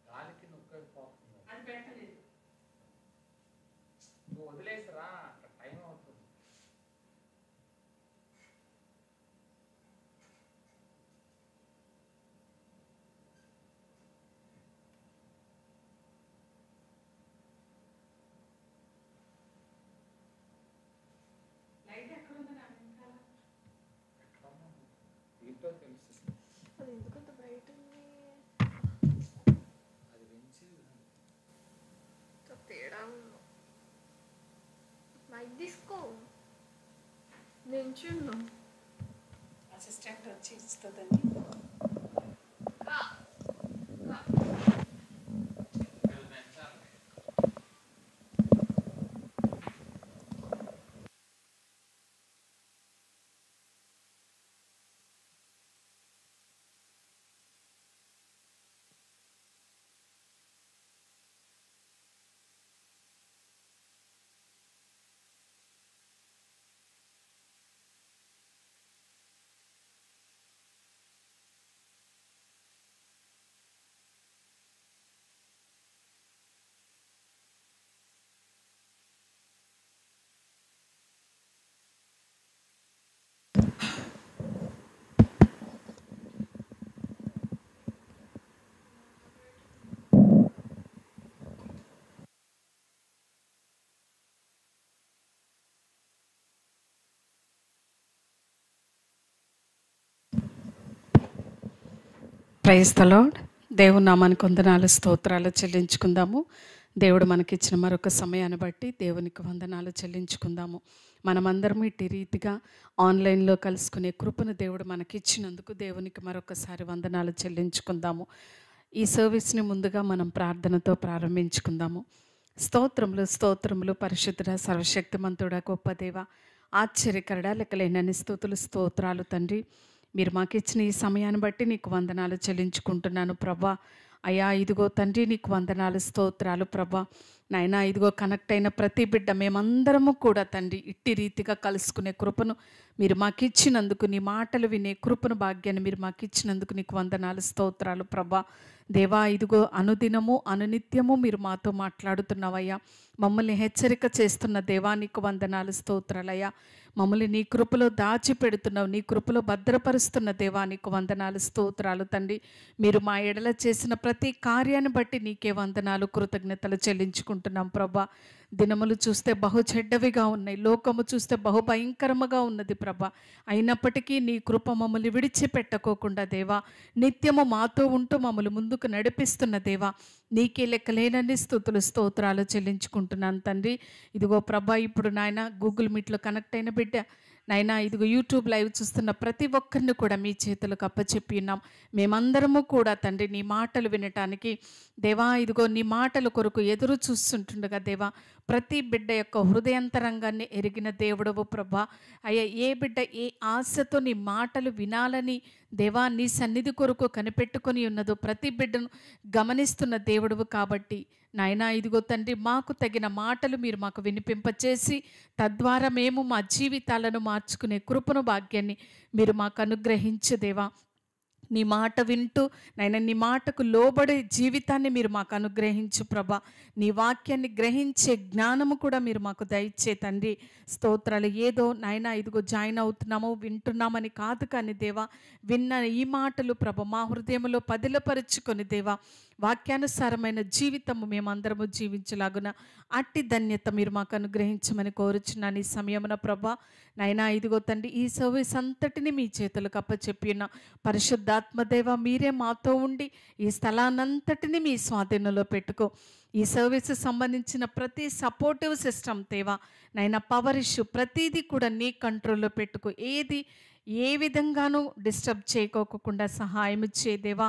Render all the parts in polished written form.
గాలికి నొక్కిపోతుంది, అది పెట్టలేదు. నువ్వు వదిలేసిరా, అక్కడ టైం అవుతుంది. లైట్ ఎక్కడుంది? నా వెనకాల ఏంటో తెలుసు. అది ఎందుకంత బ్రైట్ ఉంది? అది పెంచి తేడా ఉంది. మైక్ తీసుకో, నించున్నా. అసిస్టెంట్ వచ్చి ఇస్తుందని ప్రైజ్ ద లార్డ్. దేవుని నామానికి వందనాలు, స్తోత్రాలు చెల్లించుకుందాము. దేవుడు మనకిచ్చిన మరొక సమయాన్ని బట్టి దేవునికి వందనాలు చెల్లించుకుందాము. మనమందరం ఇట్టి రీతిగా ఆన్లైన్లో కలుసుకునే కృపను దేవుడు మనకిచ్చినందుకు దేవునికి మరొకసారి వందనాలు చెల్లించుకుందాము. ఈ సర్వీస్ని ముందుగా మనం ప్రార్థనతో ప్రారంభించుకుందాము. స్తోత్రములు స్తోత్రములు పరిశుద్ధుడ సర్వశక్తిమంతుడ గొప్ప దేవ, ఆశ్చర్యకరుడ, లెక్కలేనన్ని స్తుతులు స్తోత్రాలు తండ్రి. మీరు మాకు ఇచ్చిన ఈ సమయాన్ని బట్టి నీకు వందనాలు చెల్లించుకుంటున్నాను ప్రభా. అయ్యా ఇదిగో తండ్రి నీకు వందనాలు స్తోత్రాలు ప్రభా. నాయనా ఇదిగో కనెక్ట్ అయిన ప్రతి బిడ్డ మేమందరము కూడా తండ్రి ఇట్టి రీతిగా కలుసుకునే కృపను మీరు మాకు ఇచ్చినందుకు, నీ మాటలు వినే కృపను భాగ్యాన్ని మీరు మాకు ఇచ్చినందుకు నీకు వందనాలు స్తోత్రాలు ప్రభా. దేవా ఇదిగో అనుదినము అనునిత్యము మీరు మాతో మాట్లాడుతున్నావయ్యా. మమ్మల్ని హెచ్చరిక చేస్తున్న దేవా నీకు వందనాలు స్తోత్రాలయ్యా. మమ్మల్ని నీ కృపలో దాచిపెడుతున్నావు, నీ కృపలో భద్రపరుస్తున్న దేవా నీకు వందనాలు స్తోత్రాలు తండ్రి. మీరు మా ఎడల చేసిన ప్రతి కార్యాన్ని బట్టి నీకే వందనాలు కృతజ్ఞతలు చెల్లించుకుంటున్నాం ప్రభా. దినములు చూస్తే బహు చెడ్డవిగా ఉన్నాయి, లోకము చూస్తే బహు భయంకరముగా ఉన్నది ప్రభా. అయినప్పటికీ నీ కృప మమ్మల్ని విడిచిపెట్టకోకుండా దేవా నిత్యము మాతో ఉంటూ మమ్మల్ని ముందుకు నడిపిస్తున్న దేవా నీకే లెక్కలేనన్ని స్తుతులు స్తోత్రాలు చెల్లించుకుంటున్నాను తండ్రి. ఇదిగో ప్రభా ఇప్పుడు నాయన గూగుల్ మీట్లో కనెక్ట్ అయిన బిడ్డ నాయనా ఇదిగో యూట్యూబ్ లైవ్ చూస్తున్న ప్రతి ఒక్కరిని కూడా మీ చేతులకు అప్పచెప్పి ఉన్నాం. మేమందరము కూడా తండ్రి నీ మాటలు వినటానికి దేవా ఇదిగో నీ మాటల కొరకు ఎదురు చూస్తుంటుండగా దేవా ప్రతి బిడ్డ యొక్క హృదయంతరంగాన్ని ఎరిగిన దేవుడవు ప్రభా. అయ్యా ఏ బిడ్డ ఏ ఆశతో నీ మాటలు వినాలని దేవా నీ సన్నిధి కొరకు కనిపెట్టుకొని ఉన్నదో ప్రతి బిడ్డను గమనిస్తున్న దేవుడవు కాబట్టి నాయనా ఇదిగో తండ్రి మాకు తగిన మాటలు మీరు మాకు వినిపింపచేసి తద్వారా మేము మా జీవితాలను మార్చుకునే కృపను భాగ్యాన్ని మీరు మాకు అనుగ్రహించు దేవా. నీ మాట వింటూ నాయన నీ మాటకు లోబడే జీవితాన్ని మీరు మాకు అనుగ్రహించు ప్రభా. నీ వాక్యాన్ని గ్రహించే జ్ఞానము కూడా మీరు మాకు దయచే తండ్రి. స్తోత్రాలు. ఏదో నాయన ఇదిగో జాయిన్ అవుతున్నాము వింటున్నామని కాదు కానీ దేవా విన్న ఈ మాటలు ప్రభ మా హృదయంలో పదిలపరుచుకొని దేవా వాక్యానుసారమైన జీవితము మేమందరము జీవించలాగున అట్టి ధన్యత మీరు మాకు అనుగ్రహించమని కోరుచున్నాను ఈ సమయమున ప్రభా. నైనా ఇదిగో తండ్రి ఈ సర్వీస్ అంతటిని మీ చేతులకు అప్పచెప్పి ఉన్న పరిశుద్ధాత్మదేవ మీరే మాతో ఉండి ఈ స్థలాన్నంతటిని మీ స్వాధీనంలో పెట్టుకో. ఈ సర్వీస్ సంబంధించిన ప్రతి సపోర్టివ్ సిస్టమ్ దేవా నైనా పవర్ ఇష్యూ ప్రతిదీ కూడా నీ కంట్రోల్లో పెట్టుకో. ఏది ఏ విధంగానూ డిస్టర్బ్ చేయకోకుండా సహాయం చేదేవా.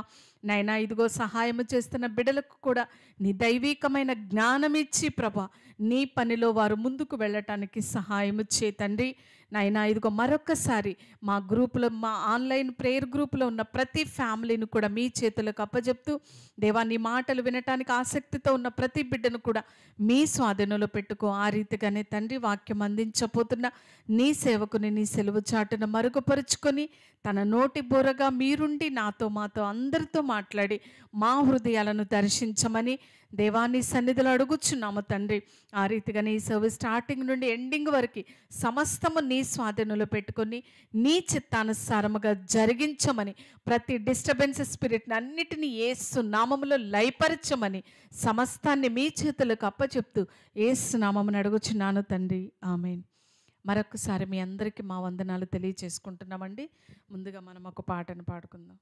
నైనా ఇదిగో సహాయం చేస్తున్న బిడ్డలకు కూడా నీ దైవికమైన జ్ఞానం ఇచ్చి ప్రభా నీ పనిలో వారు ముందుకు వెళ్ళటానికి సహాయం చే తండ్రి. నైనా ఇదిగో మరొకసారి మా గ్రూపులో మా ఆన్లైన్ ప్రేయర్ గ్రూపులో ఉన్న ప్రతి ఫ్యామిలీని కూడా మీ చేతులకు అప్పచెప్తూ దేవా నీ మాటలు వినటానికి ఆసక్తితో ఉన్న ప్రతి బిడ్డను కూడా మీ స్వాధీనంలో పెట్టుకో. ఆ రీతిగానే తండ్రి వాక్యం అందించబోతున్న నీ సేవకుని నీ సెలవు చాటును మరుగుపరుచుకొని తన నోటి బోరగా మీరుండి నాతో మాతో అందరితో మాట్లాడి మా హృదయాలను దర్శించమని దేవాన్ని సన్నిధిలో అడుగుచున్నాము తండ్రి. ఆ రీతిగా నీ సర్వీస్ స్టార్టింగ్ నుండి ఎండింగ్ వరకు సమస్తము నీ స్వాధీనంలో పెట్టుకొని నీ చిత్తానుసారముగా జరిగించమని, ప్రతి డిస్టర్బెన్స్ స్పిరిట్ని అన్నిటినీ యేసు నామములో లయపరచమని సమస్తాన్ని మీ చేతులకు అప్పచెప్తూ యేసు నామమును అడుగుచున్నాను తండ్రి. ఆమేన్. మరొకసారి మీ అందరికీ మా వందనాలు తెలియచేసుకుంటున్నామండి. ముందుగా మనం ఒక పాటను పాడుకుందాం.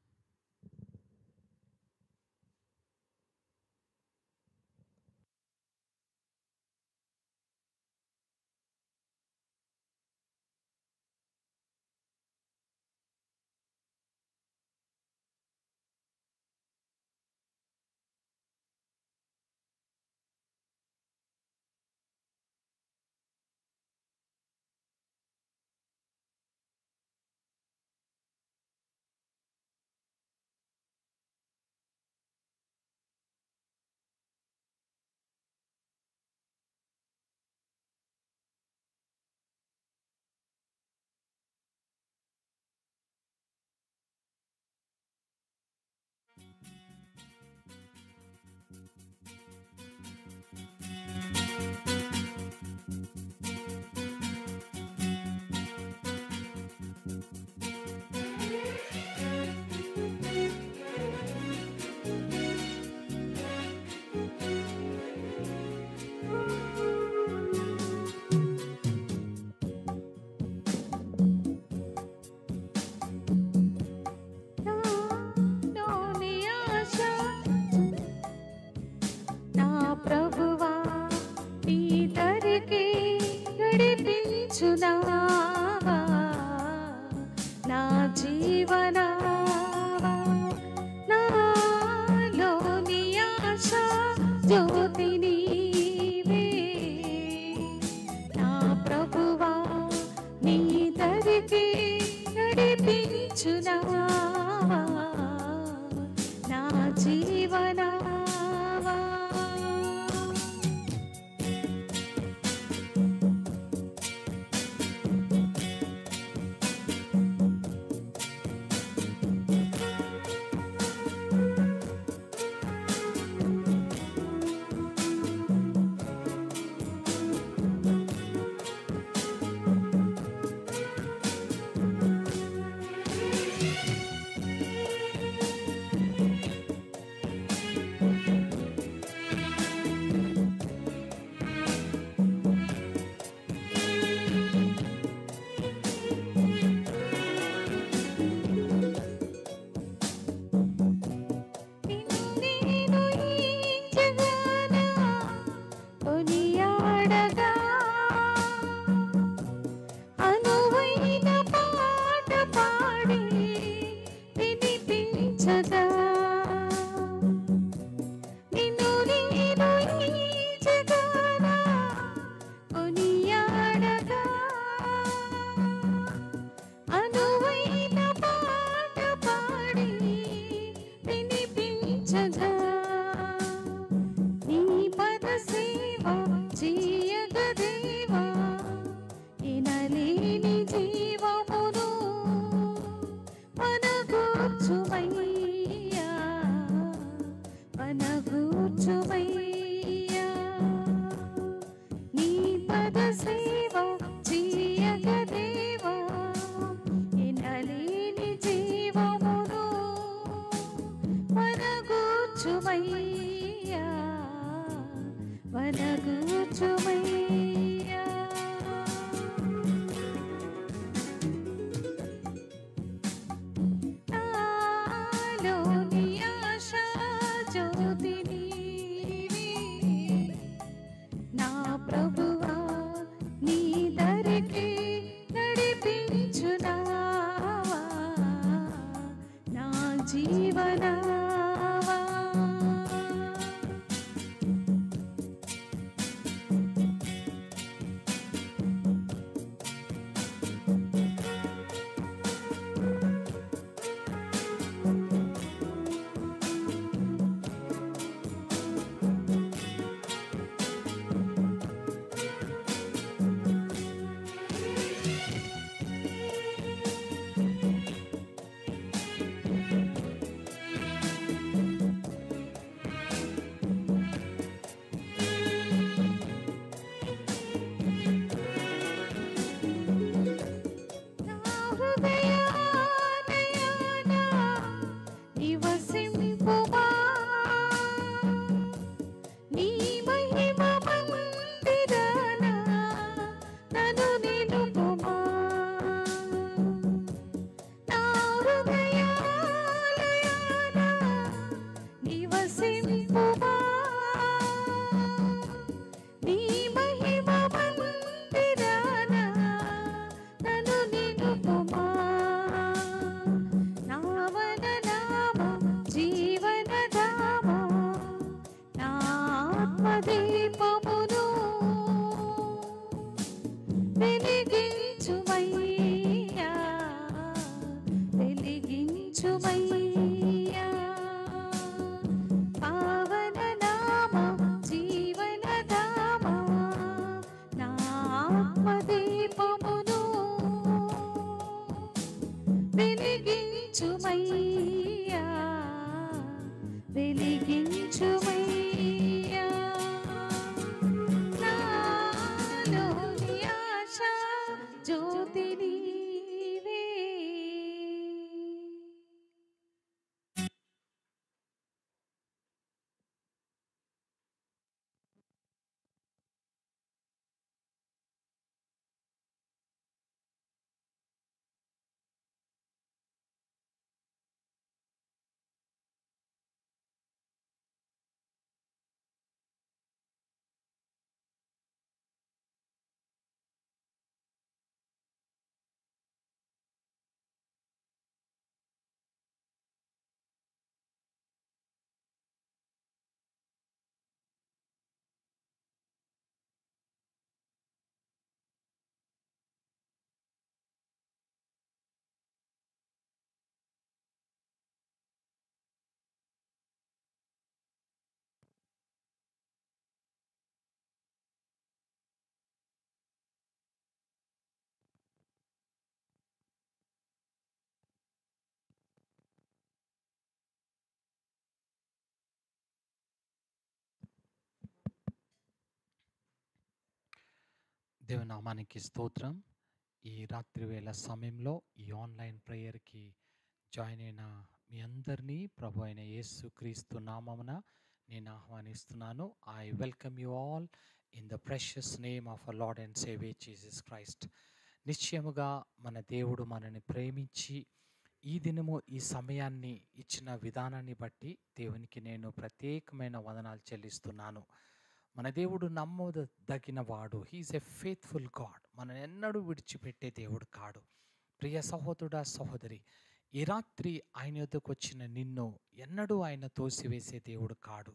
నా జీవనావా నాలోని ఆశ జ్యోతి నీవే, నా ప్రభువా నీ దరికి నడిపించునావా నా జీవనావా. వెలిగించుమయ్యా వెలిగించుమయ్యా పావన నామ జీవనధామ నా ఆత్మదీపమును వెలిగించుమయ్యా వెలిగించుమయ్యా నాలోని ఆశ జ్యోతి నీవే. దేవునామానికి స్తోత్రం. ఈ రాత్రి వేళ సమయంలో ఈ ఆన్లైన్ ప్రేయర్కి జాయిన్ అయిన మీ అందరినీ ప్రభు అయిన యేసు క్రీస్తు నామమున నేను ఆహ్వానిస్తున్నాను. I welcome you all in the precious name of our Lord and saviour Jesus Christ. నిశ్చయముగా మన దేవుడు మనని ప్రేమించి ఈ దినము ఈ సమయాన్ని ఇచ్చిన విధానాన్ని బట్టి దేవునికి నేను ప్రత్యేకమైన వందనాలు చెల్లిస్తున్నాను. మన దేవుడు నమ్మదగిన వాడు. He is a faithful God. మనని ఎన్నడూ విడిచిపెట్టే దేవుడు కాడు. ప్రియ సహోదరుడా సహోదరి, ఈ రాత్రి ఆయన యొద్దకు వచ్చిన నిన్ను ఎన్నడూ ఆయన తోసివేసే దేవుడు కాడు.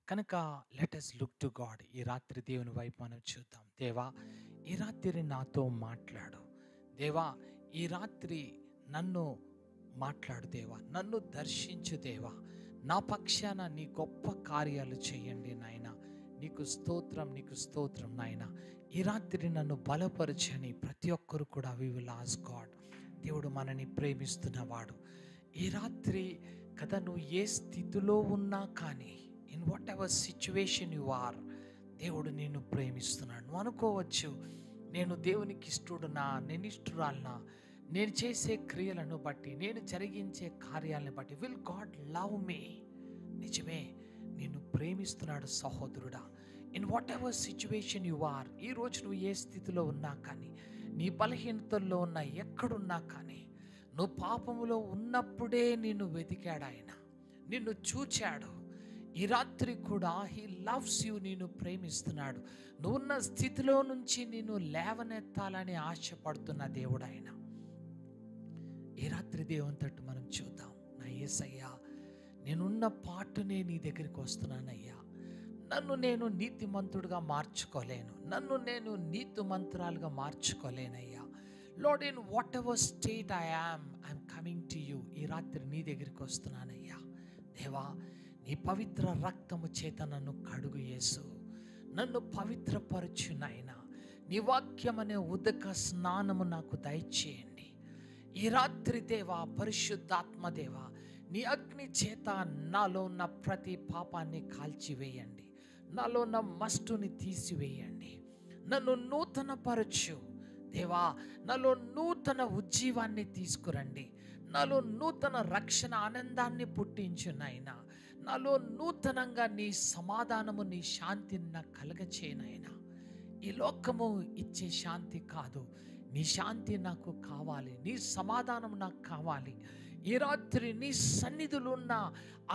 కనుక let us look to God. ఈ రాత్రి దేవుని వైపు మనం చూద్దాం. దేవా, ఈ రాత్రి నాతో మాట్లాడు. దేవా, ఈ రాత్రి నన్ను మాట్లాడు. దేవా, నన్ను దర్శించు. దేవా, నా పక్షాన నీ గొప్ప కార్యాలు చేయండి నాయన. నీకు స్తోత్రం, నీకు స్తోత్రం నాయన. ఈ రాత్రి నన్ను బలపరచని ప్రతి ఒక్కరు కూడా వి విల్ ఆస్క్ గాడ్. దేవుడు మనని ప్రేమిస్తున్నవాడు. ఈ రాత్రి కదా నువ్వు ఏ స్థితిలో ఉన్నా కానీ, in whatever situation you are, దేవుడు నిన్ను ప్రేమిస్తున్నాడు. నువ్వు అనుకోవచ్చు, నేను దేవునికి ఇష్టడునా, నేను ఇష్టరాలనా, నేను చేసే క్రియలను బట్టి, నేను జరిగించే కార్యాలను బట్టి విల్ గాడ్ లవ్ మీ? నిజమే, నిన్ను ప్రేమిస్తున్నాడు సహోదరుడా. In whatever situation you are, ఈరోజు నువ్వు ఏ స్థితిలో ఉన్నా కానీ, నీ బలహీనతల్లో ఉన్నా, ఎక్కడున్నా కానీ, నువ్వు పాపములో ఉన్నప్పుడే నిన్ను వెతికాడు ఆయన, నిన్ను చూచాడు. ఈ రాత్రి కూడా హీ లవ్స్ యూ, నిన్ను ప్రేమిస్తున్నాడు. నువ్వున్న స్థితిలో నుంచి నిన్ను లేవనెత్తాలని ఆశపడుతున్న దేవుడు ఆయన. ఈ రాత్రి దేవుని తట్టు మనం చూద్దాం. నా యేసయ్యా, నేనున్న పాటునే నీ దగ్గరికి వస్తున్నానయ్యా. నన్ను నేను నీతిమంతుడుగా మార్చుకోలేను, నన్ను నేను నీతిమంతురాలుగా మార్చుకోలేనయ్యా. Lord, in whatever state I'm coming to you. ఈ రాత్రి నీ దగ్గరికి వస్తున్నానయ్యా. దేవా, నీ పవిత్ర రక్తము చేత నన్ను కడుగు యేసు, నన్ను పవిత్రపరచు నాయన. నీ వాక్యం అనే ఉదక స్నానము నాకు దయచేయండి. ఈ రాత్రి దేవా, పరిశుద్ధాత్మ దేవా, నీ అగ్ని చేత నాలో ఉన్న ప్రతి పాపాన్ని కాల్చివేయండి, నాలో ఉన్న మస్టుని తీసివేయండి. నన్ను నూతన పరచు దేవా, నాలో నూతన ఉజ్జీవాన్ని తీసుకురండి. నాలో నూతన రక్షణ ఆనందాన్ని పుట్టించు నాయన. నాలో నూతనంగా నీ సమాధానము, నీ శాంతిని నాకు కలగచేయనైనా. ఈ లోకము ఇచ్చే శాంతి కాదు, నీ శాంతి నాకు కావాలి, నీ సమాధానం నాకు కావాలి. ఈ రాత్రి నీ సన్నిధిలో ఉన్న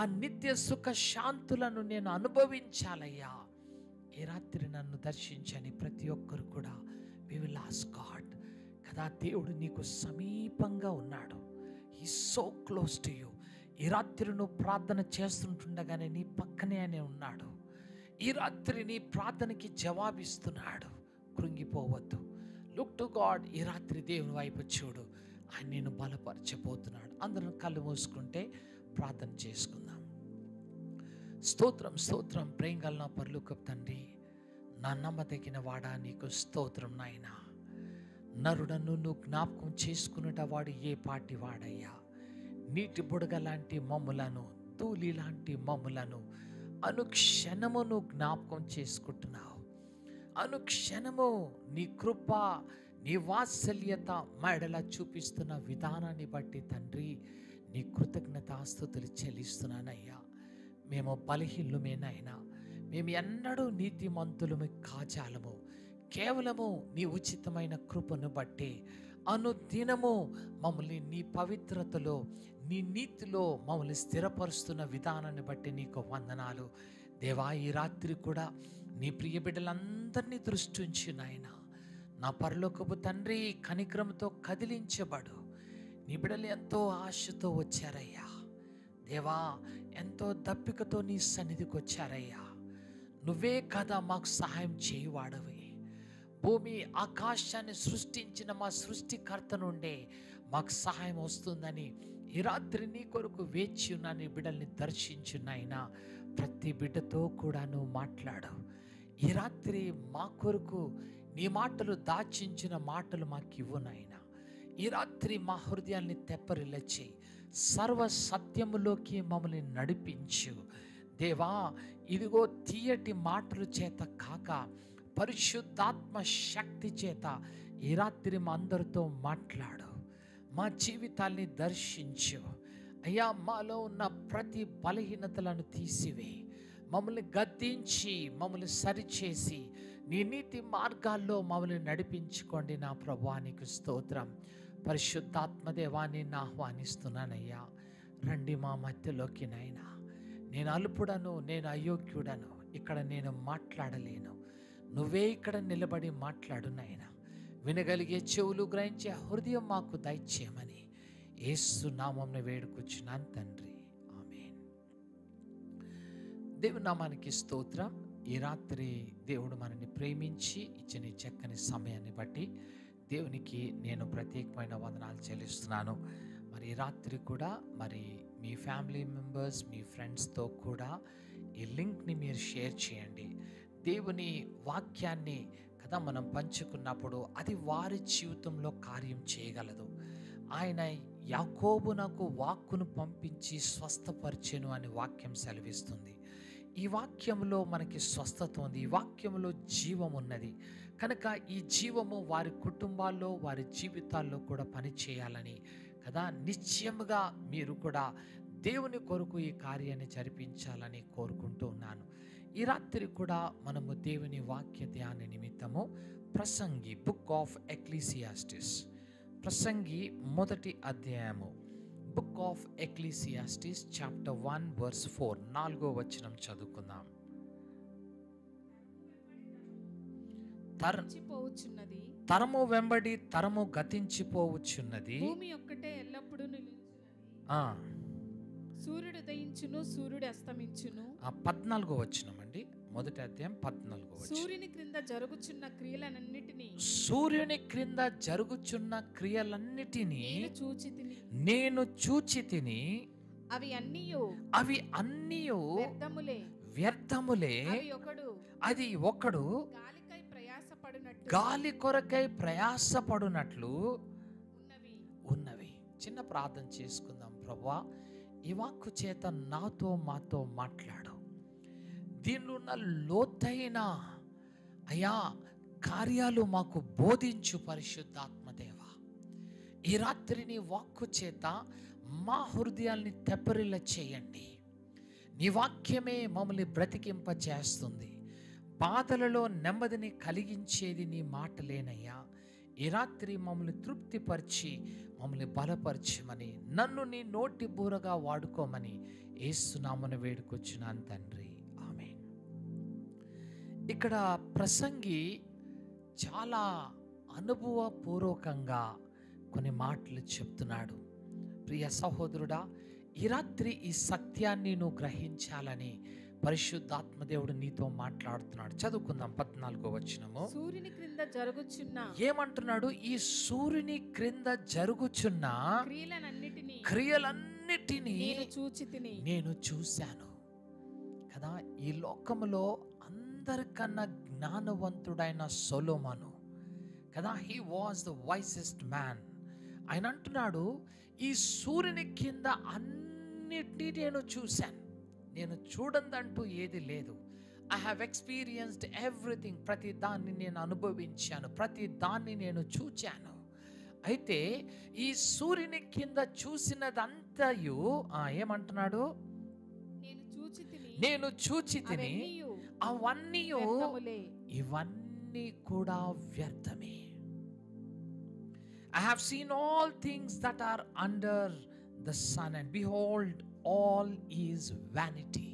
ఆ నిత్య సుఖ శాంతులను నేను అనుభవించాలయ్యా. ఈ రాత్రి నన్ను దర్శించని ప్రతి ఒక్కరు కూడా వి విల్ ఆస్క్ గాడ్. కదా, దేవుడు నీకు సమీపంగా ఉన్నాడు. He so close to you. ఈ రాత్రి నువ్వు ప్రార్థన చేస్తుంటుండగానే నీ పక్కనే ఆయన ఉన్నాడు. ఈ రాత్రి నీ ప్రార్థనకి జవాబిస్తున్నాడు. కృంగిపోవద్దు. Look to God. ఈ రాత్రి దేవుని వైపు చూడు, ఆయన నేను బలపరచబోతున్నాడు. అందరం కళ్ళు మూసుకుంటే ప్రార్థన చేసుకుందాం. స్తోత్రం స్తోత్రం ప్రేంగల నా పరలోకపు తండ్రి, నా నమ్మదగిన వాడా, నీకు స్తోత్రం నాయనా. నరుడను నువ్వు జ్ఞాపకం చేసుకున్నట వాడు ఏ పాటి వాడయ్యా. నీటి బుడగ లాంటి మమ్ములను, ధూళి లాంటి మమ్ములను అనుక్షణము నువ్వు జ్ఞాపకం చేసుకుంటున్నావు. అనుక్షణము నీ కృప, నీ వాత్సల్యత మెడల చూపిస్తున్న విధానాన్ని బట్టి తండ్రి నీ కృతజ్ఞతాస్తుతులు చెల్లిస్తున్నానయ్యా. మేము బలహీనులమేనైనా, మేము ఎన్నడూ నీతిమంతులము కాజాలము. కేవలము నీ ఉచితమైన కృపను బట్టి అనుదినము మమ్మల్ని నీ పవిత్రతలో, నీ నీతిలో మమ్మల్ని స్థిరపరుస్తున్న విధానాన్ని బట్టి నీకు వందనాలు దేవా. ఈ రాత్రి కూడా నీ ప్రియ బిడ్డలందరినీ దృష్టి ఉంచి నాయన, నా పరలోకపు తండ్రి కనికరంతో కదిలించబడు. నీ బిడ్డలు ఎంతో ఆశతో వచ్చారయ్యా దేవా, ఎంతో దప్పికతో నీ సన్నిధికి వచ్చారయ్యా. నువ్వే కదా మాకు సహాయం చేయువాడవి. భూమి ఆకాశాన్ని సృష్టించిన మా సృష్టికర్త నుండే మాకు సహాయం వస్తుందని ఈ రాత్రి నీ కొరకు వేచి ఉన్న నీ బిడ్డల్ని దర్శించున్నాయినా. ప్రతి బిడ్డతో కూడా నువ్వు మాట్లాడు. ఈ రాత్రి మా కొరకు నీ మాటలు దాచించిన మాటలు మాకు ఇవ్వు నాయనా. ఈ రాత్రి మా హృదయాన్ని తెప్పరిల్లచి సర్వ సత్యములోకి మమ్మల్ని నడిపించు దేవా. ఇదిగో తీయటి మాటల చేత కాక పరిశుద్ధాత్మ శక్తి చేత ఈ రాత్రి మా అందరితో మాట్లాడు. మా జీవితాల్ని దర్శించు అయ్యా. మాలో ఉన్న ప్రతి బలహీనతలను తీసివేయి. మమ్మల్ని గద్దించి మమ్మల్ని సరిచేసి నీ నీతి మార్గాల్లో మమ్మల్ని నడిపించుకోండి నా ప్రభువానికి స్తోత్రం. పరిశుద్ధాత్మదేవాన్ని ఆహ్వానిస్తున్నానయ్యా. రండి మా మధ్యలోకి నైనా. నేను అల్పుడను, నేను అయోగ్యుడను, ఇక్కడ నేను మాట్లాడలేను. నువ్వే ఇక్కడ నిలబడి మాట్లాడు నాయనా. వినగలిగే చెవులు, గ్రహించే హృదయం మాకు దయచేయమని యేసు నామమున వేడుకొచ్చున్నాను తండ్రి, ఆమేన్. దేవుని నామానికి స్తోత్రం. ఈ రాత్రి దేవుడు మనల్ని ప్రేమించి ఇచ్చిన ఈ చక్కని సమయాన్ని బట్టి దేవునికి నేను ప్రత్యేకమైన వందనాలు చెల్లిస్తున్నాను. మరి ఈ రాత్రి కూడా మరి మీ ఫ్యామిలీ మెంబర్స్, మీ ఫ్రెండ్స్తో కూడా ఈ లింక్ని మీరు షేర్ చేయండి. దేవుని వాక్యాన్ని కదా మనం పంచుకున్నప్పుడు అది వారి జీవితంలో కార్యం చేయగలదు. ఆయన యాకోబునకు వాక్కును పంపించి స్వస్థపరిచెను అని వాక్యం సెలవిస్తుంది. ఈ వాక్యంలో మనకి స్వస్థత ఉంది, ఈ వాక్యంలో జీవం ఉన్నది. కనుక ఈ జీవము వారి కుటుంబాల్లో, వారి జీవితాల్లో కూడా పనిచేయాలని కదా నిశ్చయముగా మీరు కూడా దేవుని కొరకు ఈ కార్యాన్ని జరిపించాలని కోరుకుంటూ ఉన్నాను. ఈ రాత్రి కూడా మనము దేవుని వాక్య ధ్యాన నిమిత్తము ప్రసంగి బుక్ ఆఫ్ ఎక్లీసియాస్టిస్, ప్రసంగి 1వ అధ్యాయము, book of Ecclesiastes chapter 1 verse 4, 4వ వచనం చదువుకుందాం. గతించిపోవచ్చున్నది, తరము వెంబడి తరము గతించిపోవచ్చున్నది, భూమి ఒక్కటే ఎల్లప్పుడూ నిలిచున్నది. సూర్యుడు ఉదయించును, సూర్యుడు అస్తమించును. 14వ వచనం అండి, 1వ అధ్యాయం 14వ వచనం. సూర్యుని క్రింద జరుగుచున్న క్రియలన్నిటినీ, సూర్యుని క్రింద జరుగుచున్న క్రియలన్నిటినీ నేను చూచి తిని అవి అన్నీయు వ్యర్థములే. అది ఒకడు గాలి కొరకై ప్రయాసపడునట్లు ఉన్నవి. చిన్న ప్రార్థన చేసుకుందాం. ప్రభువా, ఈ వాక్కు చేత నాతో మాతో మాట్లాడు. దీనిలో ఉన్న లోతైన అయా కార్యాలు మాకు బోధించు పరిశుద్ధాత్మదేవా. ఈ రాత్రి నీ వాక్కు చేత మా హృదయాల్ని తెప్పరిల్ల చేయండి. నీ వాక్యమే మమ్మల్ని బ్రతికింప చేస్తుంది. బాధలలో నెమ్మదిని కలిగించేది నీ మాటలేనయ్యా. ఈ రాత్రి మమ్మల్ని తృప్తిపరిచి మమ్మల్ని బలపరచమని, నన్ను నీ నోటి బూరగా వాడుకోమని యేసు నామమున వేడుకొచ్చున్నాను తండ్రి, ఆమేన్. ఇక్కడ ప్రసంగి చాలా అనుభవపూర్వకంగా కొన్ని మాటలు చెప్తున్నాడు. ప్రియ సహోదరుడా, ఈ రాత్రి ఈ సత్యాన్ని నువ్వు గ్రహించాలని పరిశుద్ధాత్మ దేవుడు నీతో మాట్లాడుతున్నాడు. చదువుకుందాం 14వ వచనము. సూర్యుని క్రింద జరుగుచున్న ఏమంటున్నాడు? ఈ సూర్యుని క్రింద జరుగుచున్న క్రియలన్నిటినీ నేను చూశాను కదా. ఈ లోకములో అందరికన్నా జ్ఞానవంతుడైన సొలొమోను కదా, he was the wisest man. ఆయన అంటున్నాడు, ఈ సూర్యుని కింద అన్నిటినీ నేను చూశాను, నేను చూడందంటూ ఏది లేదు. I have experienced everything. ప్రతి దాన్ని నేను అనుభవించాను, ప్రతి దాన్ని నేను చూచాను. అయితే ఈ సూర్యుని కింద చూసినదంతయు ఏమంటున్నాడు? నేను చూచి తిని అవన్నీ ఇవన్నీ కూడా వ్యర్థమే. I have seen all things that are under the sun, and behold, all is vanity.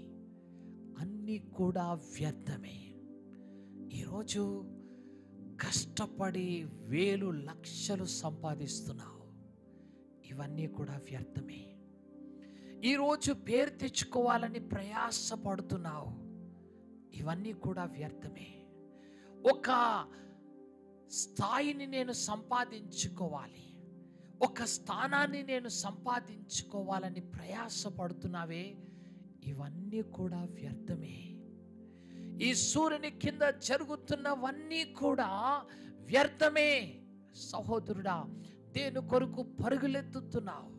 అన్నీ కూడా వ్యర్థమే. ఈరోజు కష్టపడి వేలు లక్షలు సంపాదిస్తున్నావు, ఇవన్నీ కూడా వ్యర్థమే. ఈరోజు పేరు తెచ్చుకోవాలని ప్రయాసపడుతున్నావు, ఇవన్నీ కూడా వ్యర్థమే. ఒక స్థాయిని నేను సంపాదించుకోవాలి, ఒక స్థానాన్ని నేను సంపాదించుకోవాలని ప్రయాసపడుతున్నావే, ఇవన్నీ కూడా వ్యర్థమే. ఈ సూర్యుని కింద జరుగుతున్నవన్నీ కూడా వ్యర్థమే. సహోదరుడా, దేని కొరకు పరుగులెత్తుతున్నావు?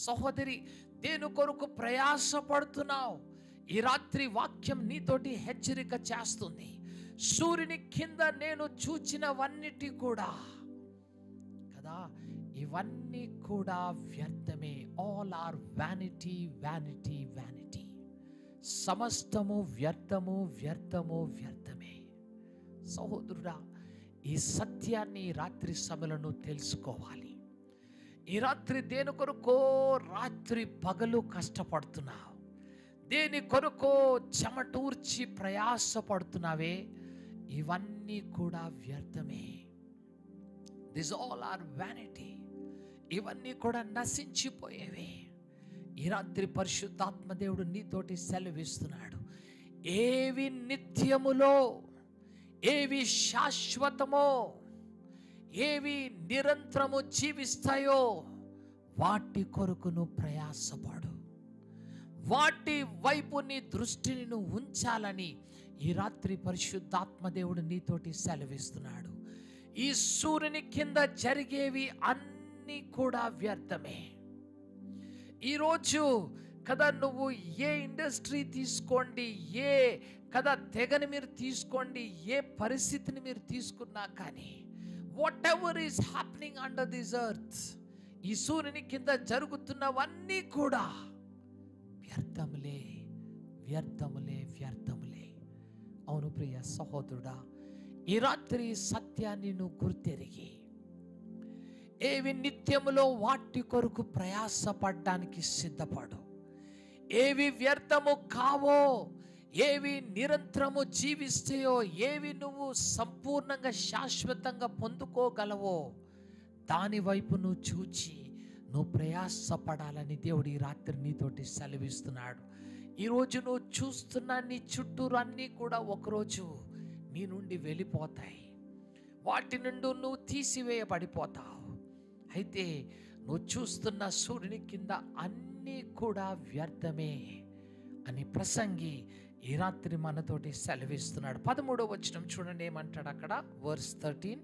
సహోదరి, దేని కొరకు ప్రయాసపడుతున్నావు? ఈ రాత్రి వాక్యం నీతోటి హెచ్చరిక చేస్తుంది. సూర్యుని కింద నేను చూచినవన్నిటి కూడా కదా, ఇవన్నీ కూడా వ్యర్థమే. All are vanity, vanity, vanity. సమస్తము వ్యర్థము, వ్యర్థము, వ్యర్థమే. సహోదరుడా, ఈ సత్యాన్ని ఈ రాత్రి సమయంలో తెలుసుకోవాలి. ఈ రాత్రి దేని కొరకో రాత్రి పగలు కష్టపడుతున్నావు, దేని కొరకో చెమటూర్చి ప్రయాసపడుతున్నావే, ఇవన్నీ కూడా వ్యర్థమే. This all are vanity. ఇవన్నీ కూడా నశించిపోయేవే. ఈ రాత్రి పరిశుద్ధాత్మ దేవుడు నీతోటి సెలవిస్తున్నాడు, ఏవి నిత్యములో, ఏవి శాశ్వతమో, ఏవి నిరంతరము జీవిస్తాయో వాటి కొరకు నువ్వు ప్రయాసపడు. వాటి వైపు నీ దృష్టిని నువ్వు ఉంచాలని ఈ రాత్రి పరిశుద్ధాత్మ దేవుడు నీతోటి సెలవిస్తున్నాడు. ఈ సూర్యుని కింద జరిగేవి అన్నీ కూడా వ్యర్థమే. ఈరోజు కదా, నువ్వు ఏ ఇండస్ట్రీ తీసుకోండి, ఏ కదా తెగని మీరు తీసుకోండి, ఏ పరిస్థితిని మీరు తీసుకున్నా కానీ, what ever is happening under this earth, ఈ సూర్యుని కింద జరుగుతున్నవన్నీ కూడా వ్యర్థములే, వ్యర్థములే, వ్యర్థములే. అవును ప్రియ సహోదరుడా, ఈ రాత్రి సత్యాన్ని నువ్వు గుర్తెరిగి ఏవి నిత్యములో వాటి కొరకు ప్రయాసపడడానికి సిద్ధపడు. ఏవి వ్యర్థము కావో, ఏవి నిరంతరము జీవిస్తాయో, ఏవి నువ్వు సంపూర్ణంగా శాశ్వతంగా పొందుకోగలవో దాని వైపు నువ్వు చూచి నువ్వు ప్రయాసపడాలని దేవుడు ఈ రాత్రి నీతోటి సెలవిస్తున్నాడు. ఈరోజు నువ్వు చూస్తున్న నీ చుట్టూరు అన్నీ కూడా ఒకరోజు నీ నుండి వెళ్ళిపోతాయి, వాటి నుండి నువ్వు తీసివేయబడిపోతావు. అయితే నువ్వు చూస్తున్న సూర్యుని కింద అన్నీ కూడా వ్యర్థమే అని ప్రసంగి ఈ రాత్రి మనతోటి సెలవిస్తున్నాడు. 13వ వచనం చూడండి, ఏమంటాడు అక్కడ, వర్స్ 13.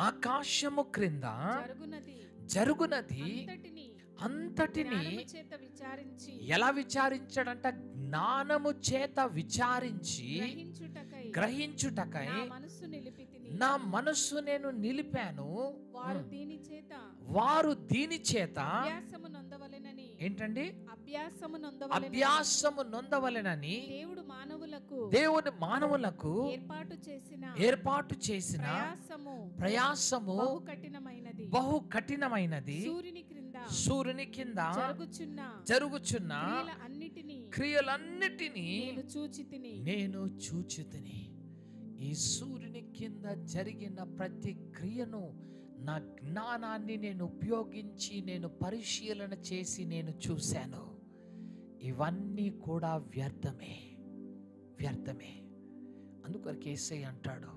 ఆకాశము క్రింద జరుగునది అంతటిని ఎలా విచారించాడంట? జ్ఞానము చేత విచారించి గ్రహించుటకై నా మనస్సు నేను నిలిపాను. వారు దీని చేత ఏంటండి? అభ్యాసము నొందవలెనని దేవుడు మానవులకు ఏర్పాటు చేసిన ప్రయాసము బహు కఠినమైనది. సూర్యుని కింద జరుగుచున్న క్రియలన్నిటినీ నేను చూచితిని. ఈ సూర్యుని కింద జరిగిన ప్రతి క్రియను నా జ్ఞానాన్ని నేను ఉపయోగించి నేను పరిశీలన చేసి నేను చూశాను. ఇవన్నీ కూడా వ్యర్థమే, వ్యర్థమే. అందుకొరకు యేసయ్య అంటాడు,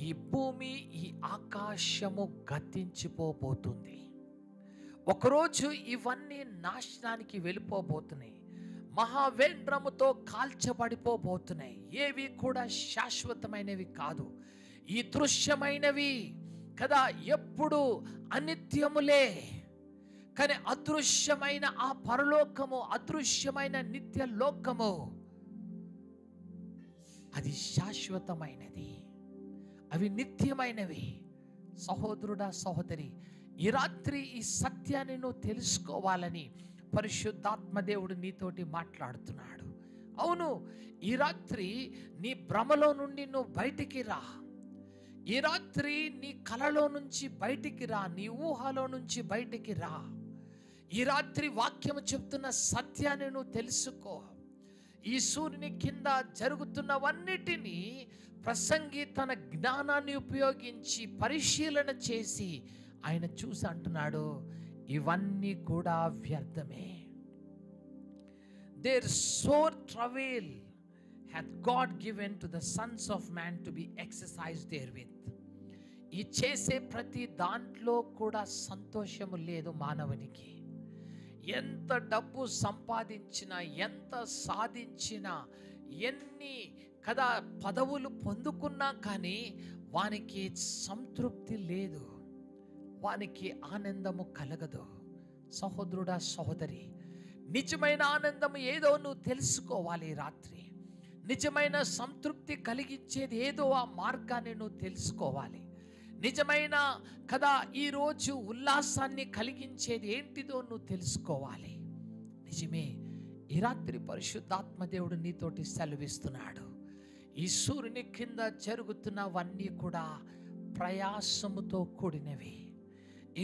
ఈ భూమి ఈ ఆకాశము గతించిపోబోతుంది, ఒకరోజు ఇవన్నీ నాశనానికి వెళ్ళిపోబోతున్నాయి, మహావేంద్రముతో కాల్చబడిపోబోతున్నాయి. ఏవి కూడా శాశ్వతమైనవి కాదు, ఈ దృశ్యమైనవి కదా ఎప్పుడు అనిత్యములే. కానీ అదృశ్యమైన ఆ పరలోకము, అదృశ్యమైన నిత్య లోకము అది శాశ్వతమైనది, అవి నిత్యమైనవి. సహోదరుడా, సహోదరి, ఈ రాత్రి ఈ సత్యాన్ని నువ్వు తెలుసుకోవాలని పరిశుద్ధాత్మ దేవుడు నీతోటి మాట్లాడుతున్నాడు. అవును, ఈ రాత్రి నీ భ్రమలో నుండి నువ్వు బయటికి రా. ఈ రాత్రి నీ కలలో నుంచి బయటికి రా, నీ ఊహలో నుంచి బయటికి రా. ఈ రాత్రి వాక్యము చెప్తున్న సత్యాన్ని నువ్వు తెలుసుకో. ఈ సూర్యుని కింద జరుగుతున్నవన్నిటినీ ప్రసంగి తన జ్ఞానాన్ని ఉపయోగించి పరిశీలన చేసి ఆయన చూసి అంటున్నాడు, ఇవన్నీ కూడా వ్యర్థమే. Their sore travail hath God given to the sons of man to be exercised therewith. ఈ చేసే ప్రతి దాంట్లో కూడా సంతోషము లేదు మానవునికి. ఎంత డబ్బు సంపాదించినా, ఎంత సాధించినా, ఎన్ని కదా పదవులు పొందుకున్నా కానీ వానికి సంతృప్తి లేదు, వానికి ఆనందము కలగదు. సహోదరుడా, సహోదరి, నిజమైన ఆనందం ఏదో నువ్వు తెలుసుకోవాలి. రాత్రి నిజమైన సంతృప్తి కలిగించేది ఏదో ఆ మార్గాన్ని నువ్వు తెలుసుకోవాలి. నిజమైన కదా ఈరోజు ఉల్లాసాన్ని కలిగించేది ఏంటిదో నువ్వు తెలుసుకోవాలి. నిజమే, ఈ రాత్రి పరిశుద్ధాత్మ దేవుడు నీతోటి సెలవిస్తున్నాడు, ఈ సూర్యుని కింద జరుగుతున్నవన్నీ కూడా ప్రయాసముతో కూడినవి.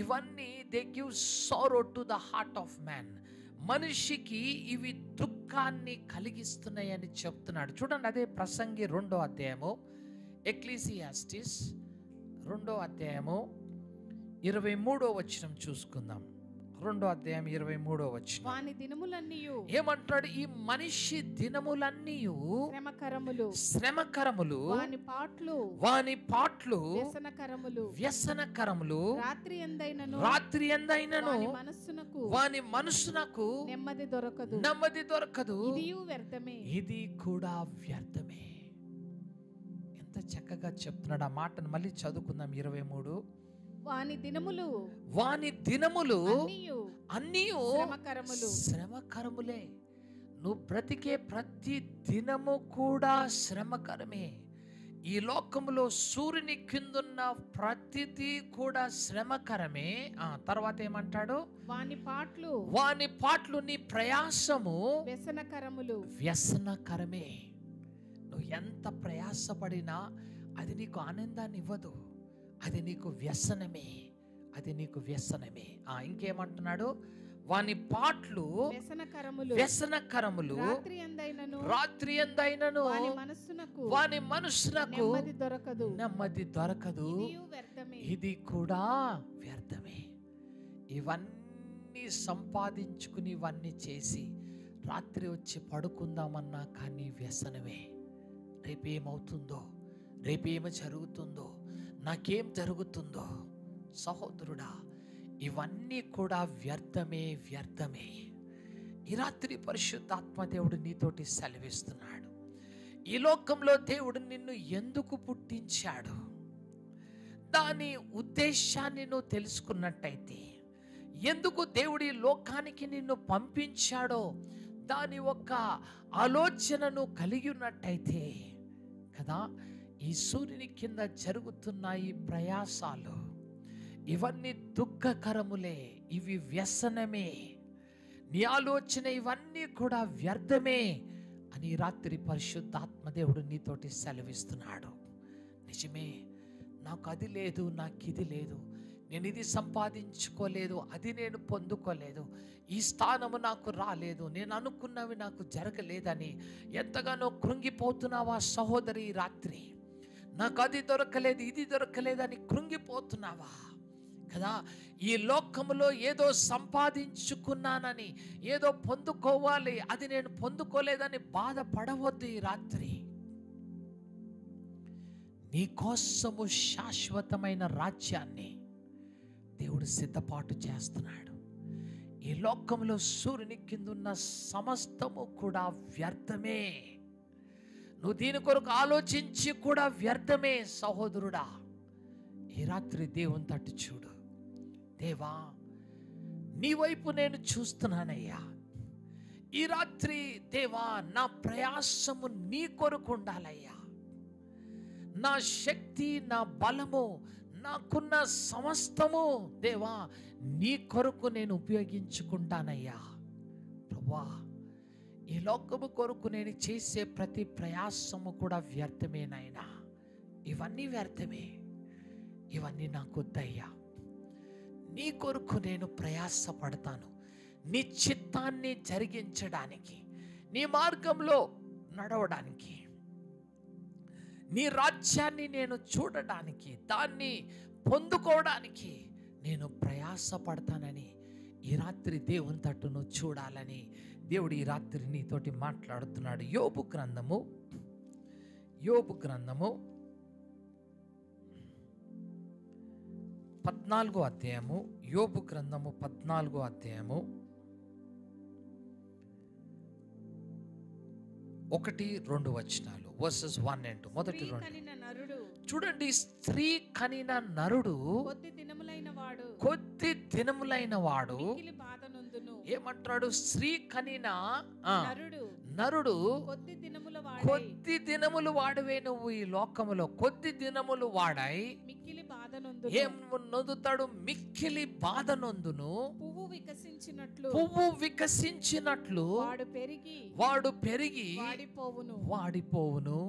ఇవన్నీ they give sorrow to the heart of man. మనిషికి ఇవి దుఃఖాన్ని కలిగిస్తున్నాయని చెప్తున్నాడు. చూడండి, అదే ప్రసంగి 2వ అధ్యాయము, ఎక్లీసియాస్టిస్ 2వ అధ్యాయము 23వ వచనం చూసుకుందాం. 2వ అధ్యాయం 23వ వచనం. వాని దినములన్నీయు ఏమంటాడు? ఈ మనిషి దినములన్నీయు శ్రమకరములు, శ్రమకరములు, వాని పాట్లు, వాని పాట్లు వ్యసనకరములు, వ్యసనకరములు, రాత్రి ఎందైనను, రాత్రి ఎందైనను వాని మనస్సునకు, వాని మనసునకు నెమ్మది దొరకదు, నెమ్మది దొరకదు. ఇదియు వ్యర్థమే, ఇది కూడా వ్యర్థమే. ఎంత చక్కగా చెప్తున్నాడు ఆ మాటను. మళ్ళీ చదువుకుందాం. 23. వాని దినములు, వాని దినములు అన్నీ శ్రమకరములు, శ్రమకరములే. నువ్వు బ్రతికే ప్రతి దినము కూడా శ్రమకరమే. ఈ లోకములో సూర్యుని కిందున్న ప్రతిదీ కూడా శ్రమకరమే. తర్వాత ఏమంటాడు? వాని పాట్లు, వాని పాట్లు, నీ ప్రయాసము వ్యసనకరములు, వ్యసనకరమే. నువ్వు ఎంత ప్రయాసపడినా అది నీకు ఆనందాన్ని ఇవ్వదు, అది నీకు వ్యసనమే, అది నీకు వ్యసనమే. ఇంకేమంటున్నాడు? వాని పాట్లు వ్యసనకరములు, వ్యసనకరములు, రాత్రి ఎందైనను, రాత్రి ఎందైనను వాని మనస్సునకు, వాని మనస్సునకు నెమ్మది దొరకదు, నెమ్మది దొరకదు. ఇదియు వ్యర్థమే, ఇది కూడా వ్యర్థమే. ఇవన్నీ సంపాదించుకుని ఇవన్నీ చేసి రాత్రి వచ్చి పడుకుందామన్నా కానీ వ్యసనమే. రేపేమవుతుందో, రేపేమి జరుగుతుందో, నాకేం జరుగుతుందో. సహోదరుడా, ఇవన్నీ కూడా వ్యర్థమే, వ్యర్థమే. ఈ రాత్రి పరిశుద్ధాత్మ దేవుడు నీతోటి సెలవిస్తున్నాడు, ఈ లోకంలో దేవుడు నిన్ను ఎందుకు పుట్టించాడు, దాని ఉద్దేశాన్ని నువ్వు తెలుసుకున్నట్టయితే, ఎందుకు దేవుడి లోకానికి నిన్ను పంపించాడో దాని ఒక ఆలోచనను కలిగి ఉన్నట్టయితే కదా, ఈ సూర్యుని కింద జరుగుతున్న ఈ ప్రయాసాలు ఇవన్నీ దుఃఖకరములే, ఇవి వ్యసనమే, నీ ఆలోచన ఇవన్నీ కూడా వ్యర్థమే అని రాత్రి పరిశుద్ధాత్మ దేవుడు నీతోటి సెలవిస్తున్నాడు. నిజమే, నాకు అది లేదు, నాకు ఇది లేదు, నేను ఇది సంపాదించుకోలేదు, అది నేను పొందుకోలేదు, ఈ స్థానము నాకు రాలేదు, నేను అనుకున్నవి నాకు జరగలేదని ఎంతగానో కృంగిపోతున్నావా సహోదరి? రాత్రి నాకు అది దొరకలేదు, ఇది దొరకలేదని కృంగిపోతున్నావా? కదా. ఈ లోకములో ఏదో సంపాదించుకున్నానని, ఏదో పొందుకోవాలి, అది నేను పొందుకోలేదని బాధపడవద్దు. ఈ రాత్రి నీ కోసము శాశ్వతమైన రాజ్యాన్ని దేవుడు సిద్ధపాటు చేస్తున్నాడు. ఈ లోకంలో సూర్యుని కిందున్న సమస్తము కూడా వ్యర్థమే. నువ్వు దీని కొరకు ఆలోచించి కూడా వ్యర్థమే సహోదరుడా. ఈ రాత్రి దేవుని తట్టు చూడు. దేవా, నీ వైపు నేను చూస్తున్నానయ్యా. ఈ రాత్రి దేవా, నా ప్రయాసము నీ కొరకు ఉండాలయ్యా. నా శక్తి, నా బలము, నాకున్న సమస్తము దేవా నీ కొరకు నేను ఉపయోగించుకుంటానయ్యా. ప్రభువా, ఈ లోకము కొరకు నేను చేసే ప్రతి ప్రయాసము కూడా వ్యర్థమేనైనా. ఇవన్నీ వ్యర్థమే, ఇవన్నీ నాకు వద్దయ్యా. నీ కొరకు నేను ప్రయాసపడతాను, నీ చిత్తాన్ని జరిగించడానికి, నీ మార్గంలో నడవడానికి, నీ రాజ్యాన్ని నేను చూడడానికి, దాన్ని పొందుకోవడానికి నేను ప్రయాసపడతానని ఈ రాత్రి దేవుని తట్టును చూడాలని దేవుడు ఈ రాత్రి నీతోటి మాట్లాడుతున్నాడు. యోబు గ్రంథము 14వ అధ్యాయము, యోబు గ్రంథము 14వ అధ్యాయము 1-2 వచనాలు, వర్సెస్ 1 and 2. మొదటి స్త్రీ 2 కనిన నరుడు చూడండి. స్త్రీ కనిన నరుడు కొద్ది దినములైన వాడు మిక్కిలి బాధ నొందును. ఏమంటాడు? స్త్రీ కనిన నరుడు నరుడు కొద్ది దినములు వాడవే. నువ్వు ఈ లోకములో కొద్ది దినములు వాడాయి మిక్కిలి బాధ నొందును. ఏం నొందుతాడు? మిక్కిలి బాధ నొందును. పువ్వు వికసించినట్లు వాడు పెరిగి వాడిపోవును.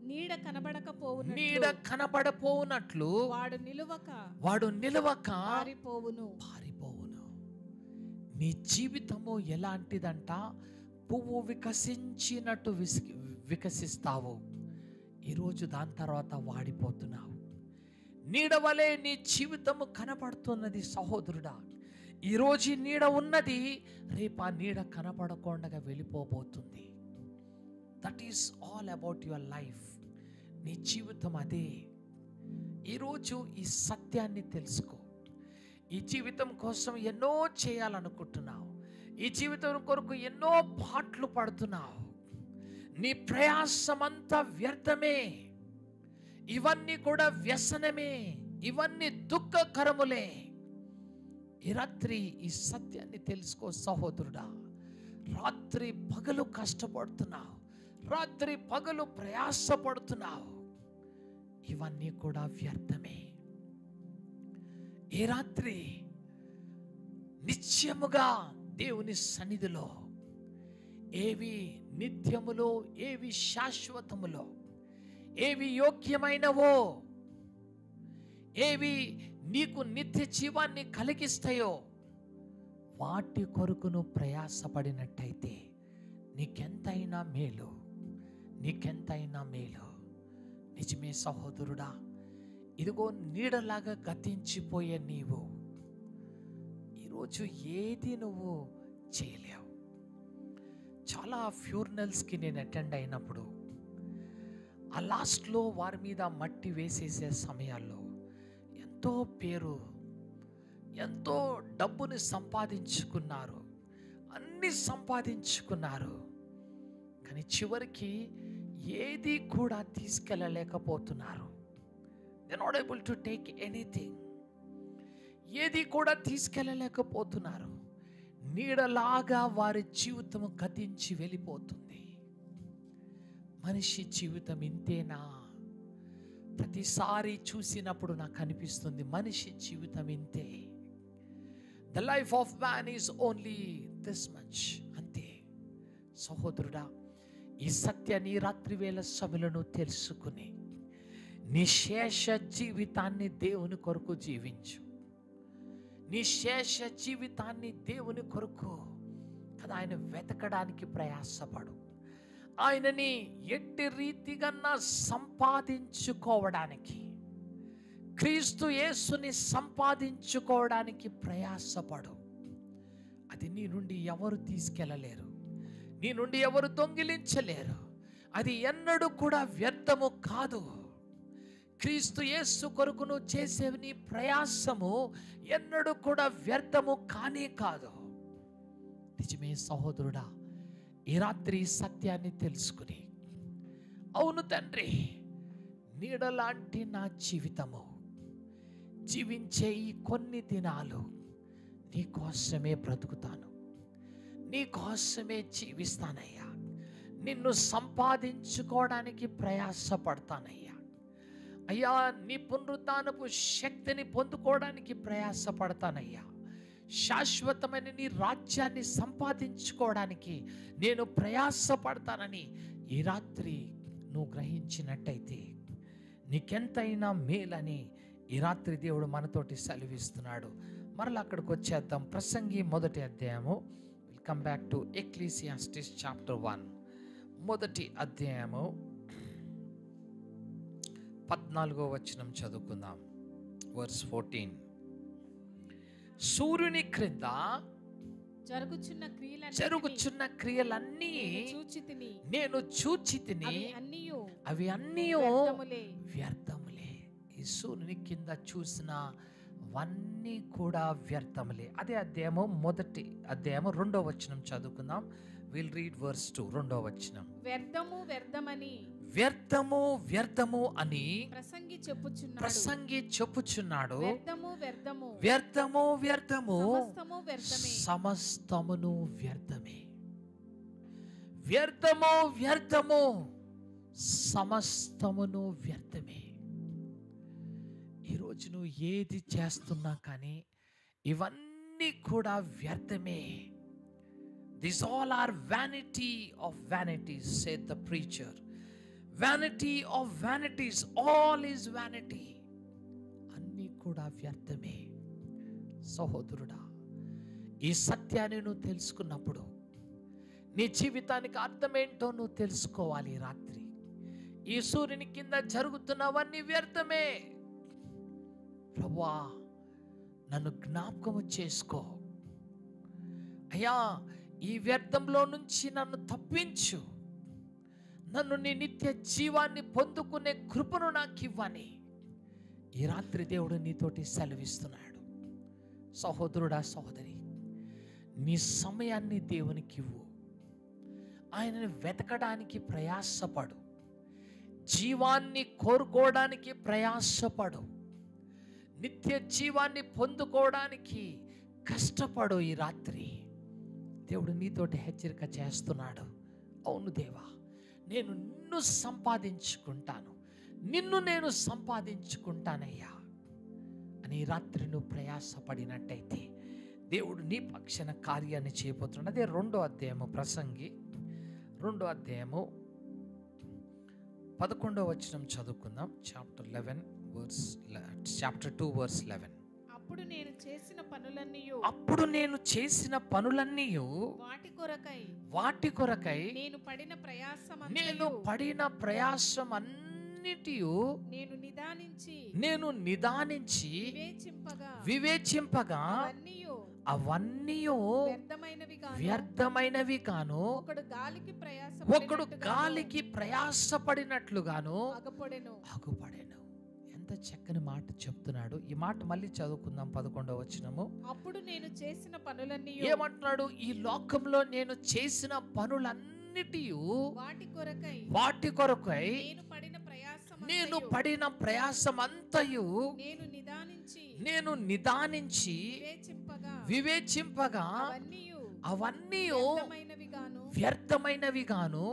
నీడ కనబడపోవునట్లు వాడు నిలవక పారిపోవును. నీ జీవితము ఎలాంటిదంట? పువ్వు వికసించినట్టు వికసిస్తావు. ఈరోజు దాని తర్వాత వాడిపోతున్నావు. నీడవలే నీ జీవితము కనపడుతున్నది సహోదరుడా. ఈరోజు ఈ నీడ ఉన్నది, రేపు ఆ నీడ కనపడకుండా వెళ్ళిపోబోతుంది. That is all about your life. నీ జీవితం అదే. ఈరోజు ఈ సత్యాన్ని తెలుసుకో. ఈ జీవితం కోసం ఎన్నో చేయాలనుకుంటున్నావు, ఈ జీవితం కొరకు ఎన్నో పాటలు పడుతున్నావు. నీ ప్రయాసమంతా వ్యర్థమే. ఇవన్నీ కూడా వ్యసనమే, ఇవన్నీ దుఃఖకరములే. ఈ రాత్రి ఈ సత్యాన్ని తెలుసుకో సహోదరుడా. రాత్రి పగలు కష్టపడుతున్నావు, రాత్రి పగలు ప్రయాసపడుతున్నావు, ఇవన్నీ కూడా వ్యర్థమే. ఈ రాత్రి నిత్యముగా దేవుని సన్నిధిలో ఏవి నిత్యములో, ఏవి శాశ్వతములో, ఏవి యోగ్యమైనవో, ఏవి నీకు నిత్య జీవాన్ని కలిగిస్తాయో వాటి కొరకును ప్రయాసపడినట్టయితే నీకెంతైనా మేలు, నీకెంతైనా మేలు. నిజమే సహోదరుడా. ఇదిగో నీడలాగా గతించిపోయే నీవు ఈరోజు ఏది నువ్వు చేయలేవు. చాలా ఫ్యూనరల్స్కి నేను అటెండ్ అయినప్పుడు ఆ లాస్ట్లో వారి మీద మట్టి వేసేసే సమయాల్లో ఎంతో పేరు, ఎంతో డబ్బుని సంపాదించుకున్నారు, అన్ని సంపాదించుకున్నారు, కానీ చివరికి ఏది కూడా తీసుకెళ్ళలేకపోతున్నారు. They not able to take anything. ఏది కూడా తీసుకెళ్ళలేకపోతున్నారు. నీడలాగా వారి జీవితం గతించి వెళ్ళిపోతుంది. మనిషి జీవితం ఇంతేనా? ప్రతిసారి చూసినప్పుడు నాకు అనిపిస్తుంది మనిషి జీవితం ఇంతే. The life of man is only this much, అంతే. సహోదరుడా, ఈ సత్యాన్ని రాత్రి వేళ సమయంలో తెలుసుకుని నీ శేష జీవితాన్ని దేవుని కొరకు జీవించు. నీ శేష జీవితాన్ని దేవుని కొరకు కదా ఆయన వెతకడానికి ప్రయాసపడు. ఆయనని ఎట్టి రీతిగా సంపాదించుకోవడానికి, క్రీస్తు యేసుని సంపాదించుకోవడానికి ప్రయాసపడు. అది నీ నుండి ఎవరు తీసుకెళ్ళలేరు, నీ నుండి ఎవరు దొంగిలించలేరు. అది ఎన్నడూ కూడా వ్యర్థము కాదు. క్రీస్తు యేసు కొరకు నువ్వు చేసే నీ ప్రయాసము ఎన్నడూ కూడా వ్యర్థము కానే కాదు. నిజమే సహోదరుడా, ఈ రాత్రి సత్యాన్ని తెలుసుకుని, అవును తండ్రి, నీడలాంటి నా జీవితము జీవించే ఈ కొన్ని దినాలు నీ కోసమే బ్రతుకుతాను, నీ కోసమే జీవిస్తానయ్యా. నిన్ను సంపాదించుకోవడానికి ప్రయాసపడతానయ్యా. అయ్యా, నీ పునరుత్థానపు శక్తిని పొందుకోవడానికి ప్రయాసపడతానయ్యా. శాశ్వతమైన నీ రాజ్యాన్ని సంపాదించుకోవడానికి నేను ప్రయాసపడతానని ఈ రాత్రి నువ్వు గ్రహించినట్టయితే నీకెంతైనా మేలని ఈ రాత్రి దేవుడు మనతోటి సెలవిస్తున్నాడు. మరలా అక్కడికి వచ్చేద్దాం. ప్రసంగి 1వ అధ్యాయము. Will come back to Ecclesiastes chapter 1. 1వ అధ్యాయము 14వ వచనం చదువుకుందాం. వర్స్ 14. సూర్యుని క్రింద జరుగుచున్న క్రియలన్నీ నేను చూచితిని, అవి అన్నీ వ్యర్థములే. ఈ సూర్యుని కింద చూసినవన్నీ కూడా వ్యర్థములే. అదే అధ్యాయము 1వ అధ్యాయము 2వ వచనం చదువుకుందాం. Will read verse 2. 2వ వచనం. వ్యర్థము వ్యర్థము అని ప్రసంగి చెప్పుచున్నాడు. వ్యర్థము సమస్తమును వ్యర్థమే. వ్యర్థము సమస్తమును వ్యర్థమే. ఈరోజు నువ్వు ఏది చేస్తున్నా కానీ ఇవన్నీ కూడా వ్యర్థమే. These all are vanity of vanities, said the preacher. Vanity of vanities, all is vanity. అన్నీ కూడా వ్యర్థమే. సహోదరుడా, ఈ సత్యాన్ని నువ్వు తెలుసుకున్నప్పుడు నీ జీవితానికి అర్థమేంటో నువ్వు తెలుసుకోవాలి. రాత్రి ఈ సూర్యుని కింద జరుగుతున్నవన్నీ వ్యర్థమే. ప్రభువా, నన్ను జ్ఞాపకము చేసుకో అయ్యా. ఈ వ్యర్థంలో నుంచి నన్ను తప్పించు. నన్ను నీ నిత్య జీవాన్ని పొందుకునే కృపను నాకు ఇవ్వని ఈ రాత్రి దేవుడు నీతోటి సెలవిస్తున్నాడు. సహోదరుడా, సహోదరి, నీ సమయాన్ని దేవునికి ఇవ్వు. ఆయనను వెతకడానికి ప్రయాసపడు. జీవాన్ని కోరుకోవడానికి ప్రయాసపడు. నిత్య జీవాన్ని పొందుకోవడానికి కష్టపడు. ఈ రాత్రి దేవుడు నీతోటి హెచ్చరిక చేస్తున్నాడు. అవును దేవా, నేను నిన్ను సంపాదించుకుంటాను, నిన్ను నేను సంపాదించుకుంటానయ్యా అని ఈ రాత్రి నువ్వు ప్రయాసపడినట్టయితే దేవుడు నీ పక్షాన కార్యాన్ని చేయబోతున్నాడు. అదే 2వ అధ్యాయము. ప్రసంగి 2వ అధ్యాయము 11వ వచనం చదువుకుందాం. Chapter 2 verse 11. అప్పుడు నేను చేసిన పనులన్నీ వాటి కొరకై నేను పడిన ప్రయాసం అన్నిటి నేను నిదానించి వివేచింపగా అవన్నీ వ్యర్థమైనవి గాను, ఒకడు గాలికి ప్రయాసపడినట్లుగాను అగుపడెను. ఎంత చక్కని మాట చెప్తున్నాడు. ఈ మాట మళ్ళీ చదువుకుందాం. 11వ వచనము. అప్పుడు నేను చేసిన పనులన్నీ ఏమంటున్నాడు? ఈ లోకంలో నేను చేసిన పనులన్నిటి వాటి కొరకై నేను పడిన ప్రయాసం అంతయు నేను నిదానించి వివేచింపగా అవన్నీ వ్యర్థమైనవి గాను,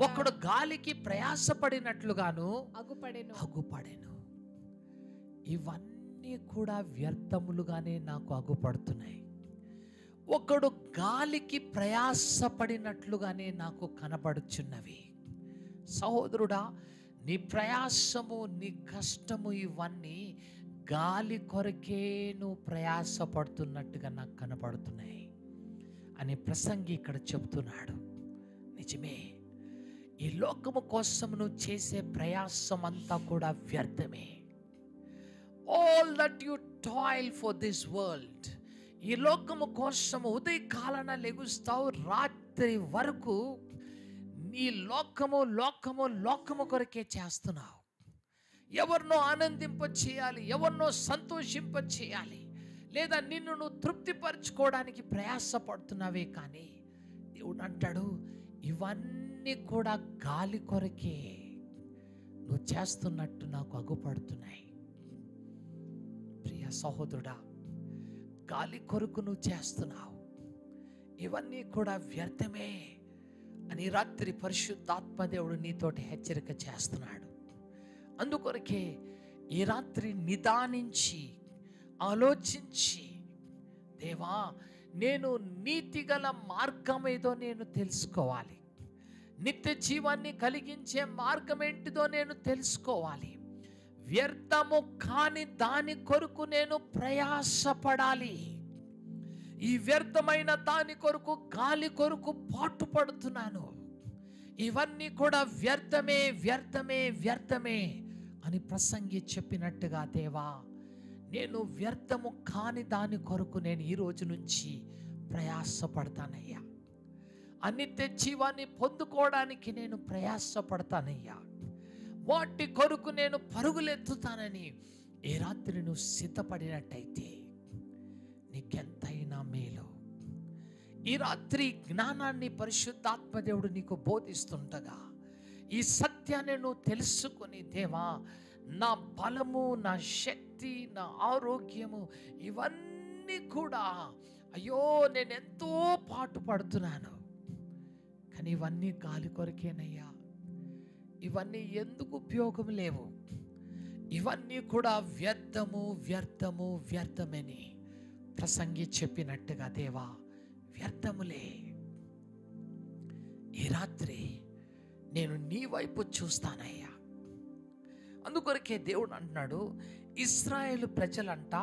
ఒకడు గాలికి ప్రయాసపడినట్లుగాను అగుపడెను. ఇవన్నీ కూడా వ్యర్థములుగానే నాకు అగుపడుతున్నాయి. ఒకడు గాలికి ప్రయాసపడినట్లుగానే నాకు కనబడుచున్నవి. సహోదరుడా, నీ ప్రయాసము, నీ కష్టము ఇవన్నీ గాలి కొరకే నువ్వు ప్రయాసపడుతున్నట్టుగా నాకు కనపడుతున్నాయి అని ప్రసంగి ఇక్కడ చెప్తున్నాడు. నిజమే, ఈ లోకము కోసం నువ్వు చేసే ప్రయాసం అంతా కూడా వ్యర్థమే. All that you toil for this world, ఈ లోకము కోసం ఉదయకాలన లెగుస్తావు, రాత్రి వరకు నీ లోకము కొరకే చేస్తున్నావు. ఎవరినో ఆనందింప చేయాలి, ఎవరినో సంతోషింప చేయాలి, లేదా నిన్ను నువ్వు తృప్తిపరచుకోవడానికి ప్రయాసపడుతున్నావే. కానీ దేవుడు అంటాడు, ఇవన్నీ కూడా గాలి కొరకే నువ్వు చేస్తున్నట్టు నాకు అగుపడుతున్నాయి. ప్రియ సహోదరుడా, గాలి కొరకు నువ్వు చేస్తున్నావు, ఇవన్నీ కూడా వ్యర్థమే అని రాత్రి పరిశుద్ధాత్మదేవుడు నీతోటి హెచ్చరిక చేస్తున్నాడు. అందుకొరకే ఈ రాత్రి నిదానించి ఆలోచించి, దేవా, నేను నీతిగల మార్గం ఏదో నేను తెలుసుకోవాలి, నిత్య జీవాన్ని కలిగించే మార్గం ఏంటిదో నేను తెలుసుకోవాలి, వ్యర్థము కాని దాని కొరకు నేను ప్రయాసపడాలి. ఈ వ్యర్థమైన దాని కొరకు, గాలి కొరకు పాటుపడుతున్నాను. ఇవన్నీ కూడా వ్యర్థమే వ్యర్థమే వ్యర్థమే అని ప్రసంగి చెప్పినట్టుగా, దేవా, నేను వ్యర్థము కాని దాని కొరకు నేను ఈ రోజు నుంచి ప్రయాసపడతానయ్యా. అనిత్య జీవాన్ని పొందుకోవడానికి నేను ప్రయాసపడతానయ్యా. వాటి కొరకు నేను పరుగులెత్తుతానని ఈ రాత్రి నువ్వు సిద్ధపడినట్టయితే నీకెంతైనా మేలు. ఈ రాత్రి జ్ఞానాన్ని పరిశుద్ధాత్మదేవుడు నీకు బోధిస్తుండగా ఈ సత్యాన్ని నువ్వు తెలుసుకొని, దేవా, నా బలము, నా శక్తి, నా ఆరోగ్యము ఇవన్నీ కూడా, అయ్యో నేను ఎంతో పాటు పడుతున్నాను, కానీ ఇవన్నీ గాలి కొరకేనయ్యా, ఇవన్నీ ఎందుకు ఉపయోగం లేవు, ఇవన్నీ కూడా వ్యర్థము వ్యర్థము వ్యర్థమని ప్రసంగి చెప్పినట్టుగా, దేవా, వ్యర్థములే. ఈ రాత్రి నేను నీ వైపు చూస్తానయ్యా. అందుకొరకే దేవుడు అంటున్నాడు, ఇశ్రాయేలు ప్రజలంట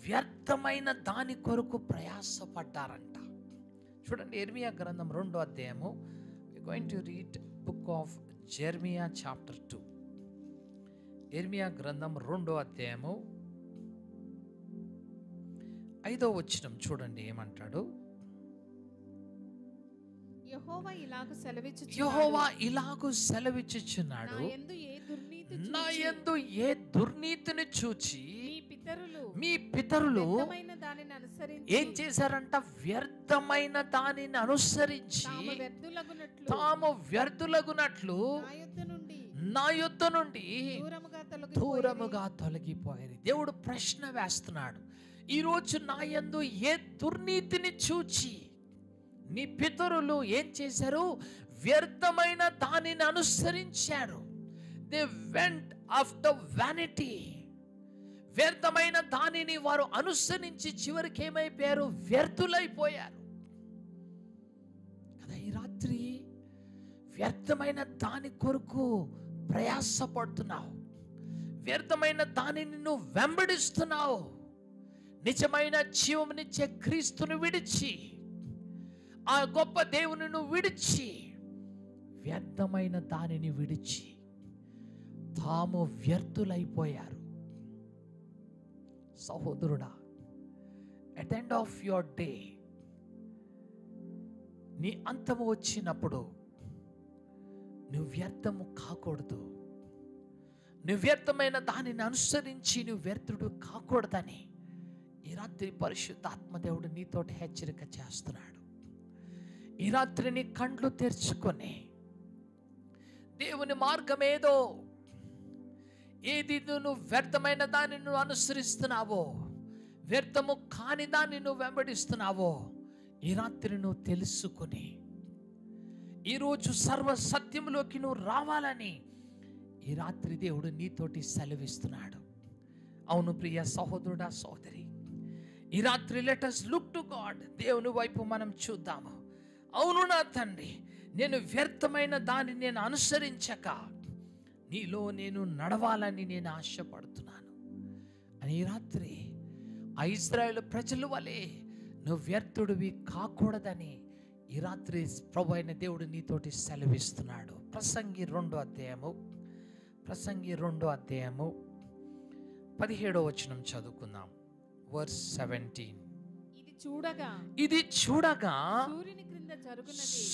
వ్యర్థమైన దాని కొరకు ప్రయాసపడ్డారంట. చూడండి, యెర్మీయా గ్రంథం 2వ అధ్యాయము. we're going to read book of Jeremiah chapter 2. యెర్మీయా గ్రంథం 2వ అధ్యాయము 5వ వచనం చూడండి ఏమంటాడు. యెహోవా ఇలాగు సెలవిచ్చుచున్నాడు, నా యందు ఏ దుర్నీతిని చూచి మీ పితరులు ఏం చేశారంట? వ్యర్థమైన దానిని అనుసరించి తాము వ్యర్థులగునట్లు నా యొద్ద నుండి దూరముగా తొలగిపోయారు. దేవుడు ప్రశ్న వేస్తున్నాడు, ఈరోజు నా యందు ఏ దుర్నీతిని చూచి నీ పితరులు ఏం చేశారు? వ్యర్థమైన దానిని అనుసరించారు. They went after vanity. వ్యర్థమైన దానిని వారు అనుసరించి చివరికి ఏమైపోయారు? వ్యర్థులైపోయారు కదా. ఈ రాత్రి వ్యర్థమైన దాని కొరకు ప్రయాసపడుతున్నావు, వ్యర్థమైన దానిని నువ్వు వెంబడిస్తున్నావు. నిజమైన జీవమునిచ్చే క్రీస్తును విడిచి, ఆ గొప్ప దేవుని నువ్వు విడిచి, వ్యర్థమైన దానిని విడిచి తాము వ్యర్థులైపోయారు. సహోదరుడా, at the end of your day, నీ అంతము వచ్చినప్పుడు నువ్వు వ్యర్థము కాకూడదు. నువ్వు వ్యర్థమైన దానిని అనుసరించి నువ్వు వ్యర్థుడు కాకూడదని ఈ రాత్రి పరిశుద్ధాత్మదేవుడు నీతోటి హెచ్చరిక చేస్తున్నాడు. ఈ రాత్రి నీ కండ్లు తెరుచుకొని, దేవుని మార్గం ఏదో, ఏది నువ్వు వ్యర్థమైన దాన్ని నువ్వు అనుసరిస్తున్నావో, వ్యర్థము కాని దాన్ని నువ్వు వెంబడిస్తున్నావో, ఈ రాత్రి నువ్వు తెలుసుకుని ఈరోజు సర్వ సత్యంలోకి నువ్వు రావాలని ఈ రాత్రి దేవుడు నీతోటి సెలవిస్తున్నాడు. అవును ప్రియ సహోదరుడా, సహోదరి, ఈ రాత్రి let us look to God. దేవుని వైపు మనం చూద్దాము. అవును నా తండ్రి, నేను వ్యర్థమైన దాన్ని నేను అనుసరించక నీలో నేను నడవాలని నేను ఆశపడుతున్నాను అని ఈ రాత్రి ఆ ఇశ్రాయేలు ప్రజల వలె నువ్వు వ్యర్థుడివి కాకూడదని ఈ రాత్రి ప్రభు అయిన దేవుడు నీతోటి సెలవిస్తున్నాడు. ప్రసంగి 2 అధ్యాయము 17వ వచనం చదువుకుందాం. వర్స్ 17. ఇది చూడగా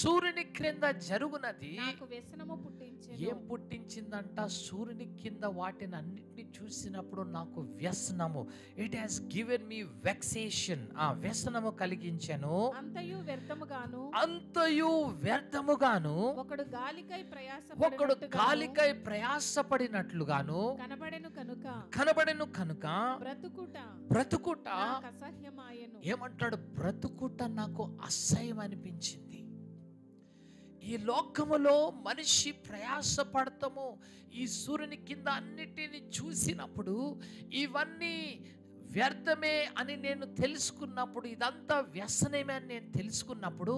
సూర్యుని క్రింద జరుగునది ఏం పుట్టించిందంట? సూర్యుని కింద వాటిని అన్నిటిని చూసినప్పుడు నాకు వ్యసనము, it has given me vexation, ఆ వ్యసనము కలిగించెను. అంతయు వ్యర్థముగాను ఒకడు గాలికై ప్రయాసపడినట్లుగాను కనబడెను కనుక బ్రతుకుట ఏమంటాడు? బ్రతుకుట నాకు అసహ్యం అనిపించింది. ఈ లోకములో మనిషి ప్రయాసపడతాము, ఈ సూర్యుని కింద అన్నిటిని చూసినప్పుడు ఇవన్నీ వ్యర్థమే అని నేను తెలుసుకున్నప్పుడు, ఇదంతా వ్యసనమే అని నేను తెలుసుకున్నప్పుడు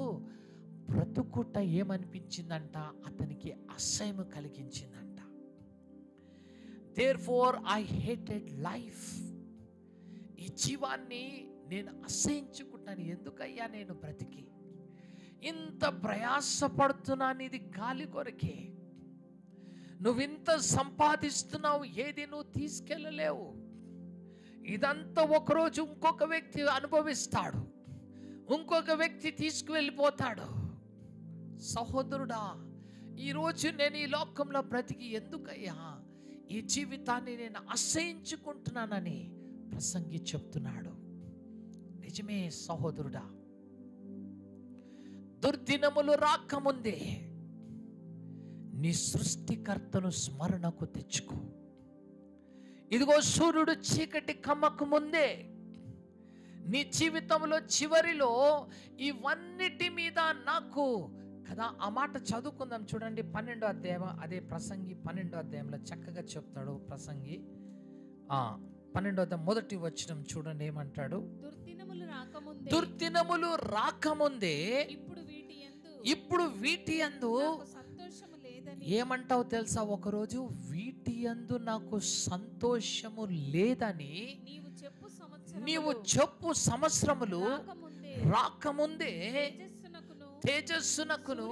బ్రతుకుట ఏమనిపించిందంట? అతనికి అసహ్యం కలిగించిందంట. Therefore I hated life. ఈ జీవాన్ని నేను అసహించుకుంటాను. ఎందుకయ్యా నేను బ్రతికి ఇంత ప్రయాసపడుతున్నాను? ఇది గాలి కొరకే. నువ్వింత సంపాదిస్తున్నావు, ఏది నువ్వు తీసుకెళ్ళలేవు. ఇదంతా ఒకరోజు ఇంకొక వ్యక్తి అనుభవిస్తాడు, ఇంకొక వ్యక్తి తీసుకువెళ్ళిపోతాడు. సహోదరుడా, ఈరోజు నేను ఈ లోకంలో బ్రతికి ఎందుకయ్యా ఈ జీవితాన్ని నేను అసహించుకుంటున్నానని ప్రసంగి చెప్తున్నాడు. నిజమే సహోదరుడా, దుర్దినములు రాకముందే నీ సృష్టికర్తను స్మరణకు తెచ్చుకో. ఇదిగో సూర్యుడు చీకటి కమ్మకు ముందే నీ జీవితంలో చివరిలో ఇవన్నిటి మీద నాకు కదా, ఆ మాట చదువుకుందాం. చూడండి 12వ అధ్యాయం, అదే ప్రసంగి 12వ అధ్యాయంలో చక్కగా చెప్తాడు ప్రసంగి. 12వ అధ్యాయం మొదటి వచనం చూడండి ఏమంటాడు? దుర్దినములు రాకముందే ఇప్పుడు వీటి యందు ఏమంటావు తెలుసా? ఒకరోజు వీటి యందు నాకు సంతోషము లేదని నీవు చెప్పు సంవత్సరములు రాకముందే తేజస్సునకును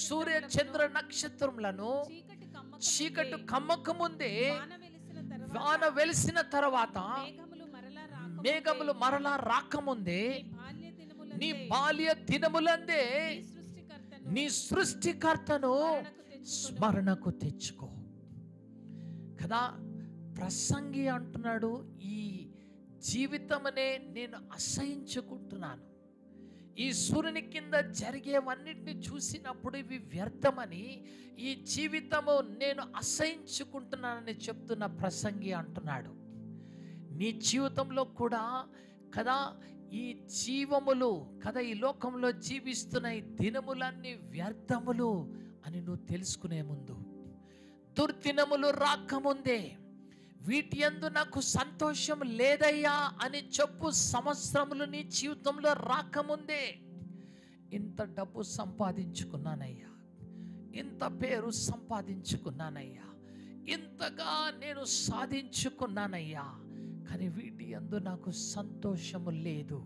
సూర్య చంద్ర నక్షత్రములను చీకటి కమ్మక ముందే వాన వెలిసిన తర్వాత మేఘములు మరలా రాకముందే నీ బాల్య దినములందే నీ సృష్టికర్తను స్మరణకు తెచ్చుకో. కదా, ప్రసంగి అంటున్నాడు, ఈ జీవితమనే నేను అసహించుకుంటున్నాను. ఈ సూర్యుని కింద జరిగేవన్నిటిని చూసినప్పుడు ఇవి వ్యర్థమని ఈ జీవితము నేను అసహించుకుంటున్నానని చెప్తున్న ప్రసంగి అంటున్నాడు. నీ జీవితంలో కూడా కదా ఈ జీవములు కదా, ఈ లోకంలో జీవిస్తున్న ఈ దినములన్నీ వ్యర్థములు అని నువ్వు తెలుసుకునే ముందు, దుర్దినములు రాకముందే వీటి యందు నాకు సంతోషం లేదయ్యా అని చెప్పు సంవత్సరములు నీ జీవితంలో రాకముందే, ఇంత డబ్బు సంపాదించుకున్నానయ్యా, ఇంత పేరు సంపాదించుకున్నానయ్యా, ఇంతగా నేను సాధించుకున్నానయ్యా, కానీ వీటి యందు నాకు సంతోషము లేదు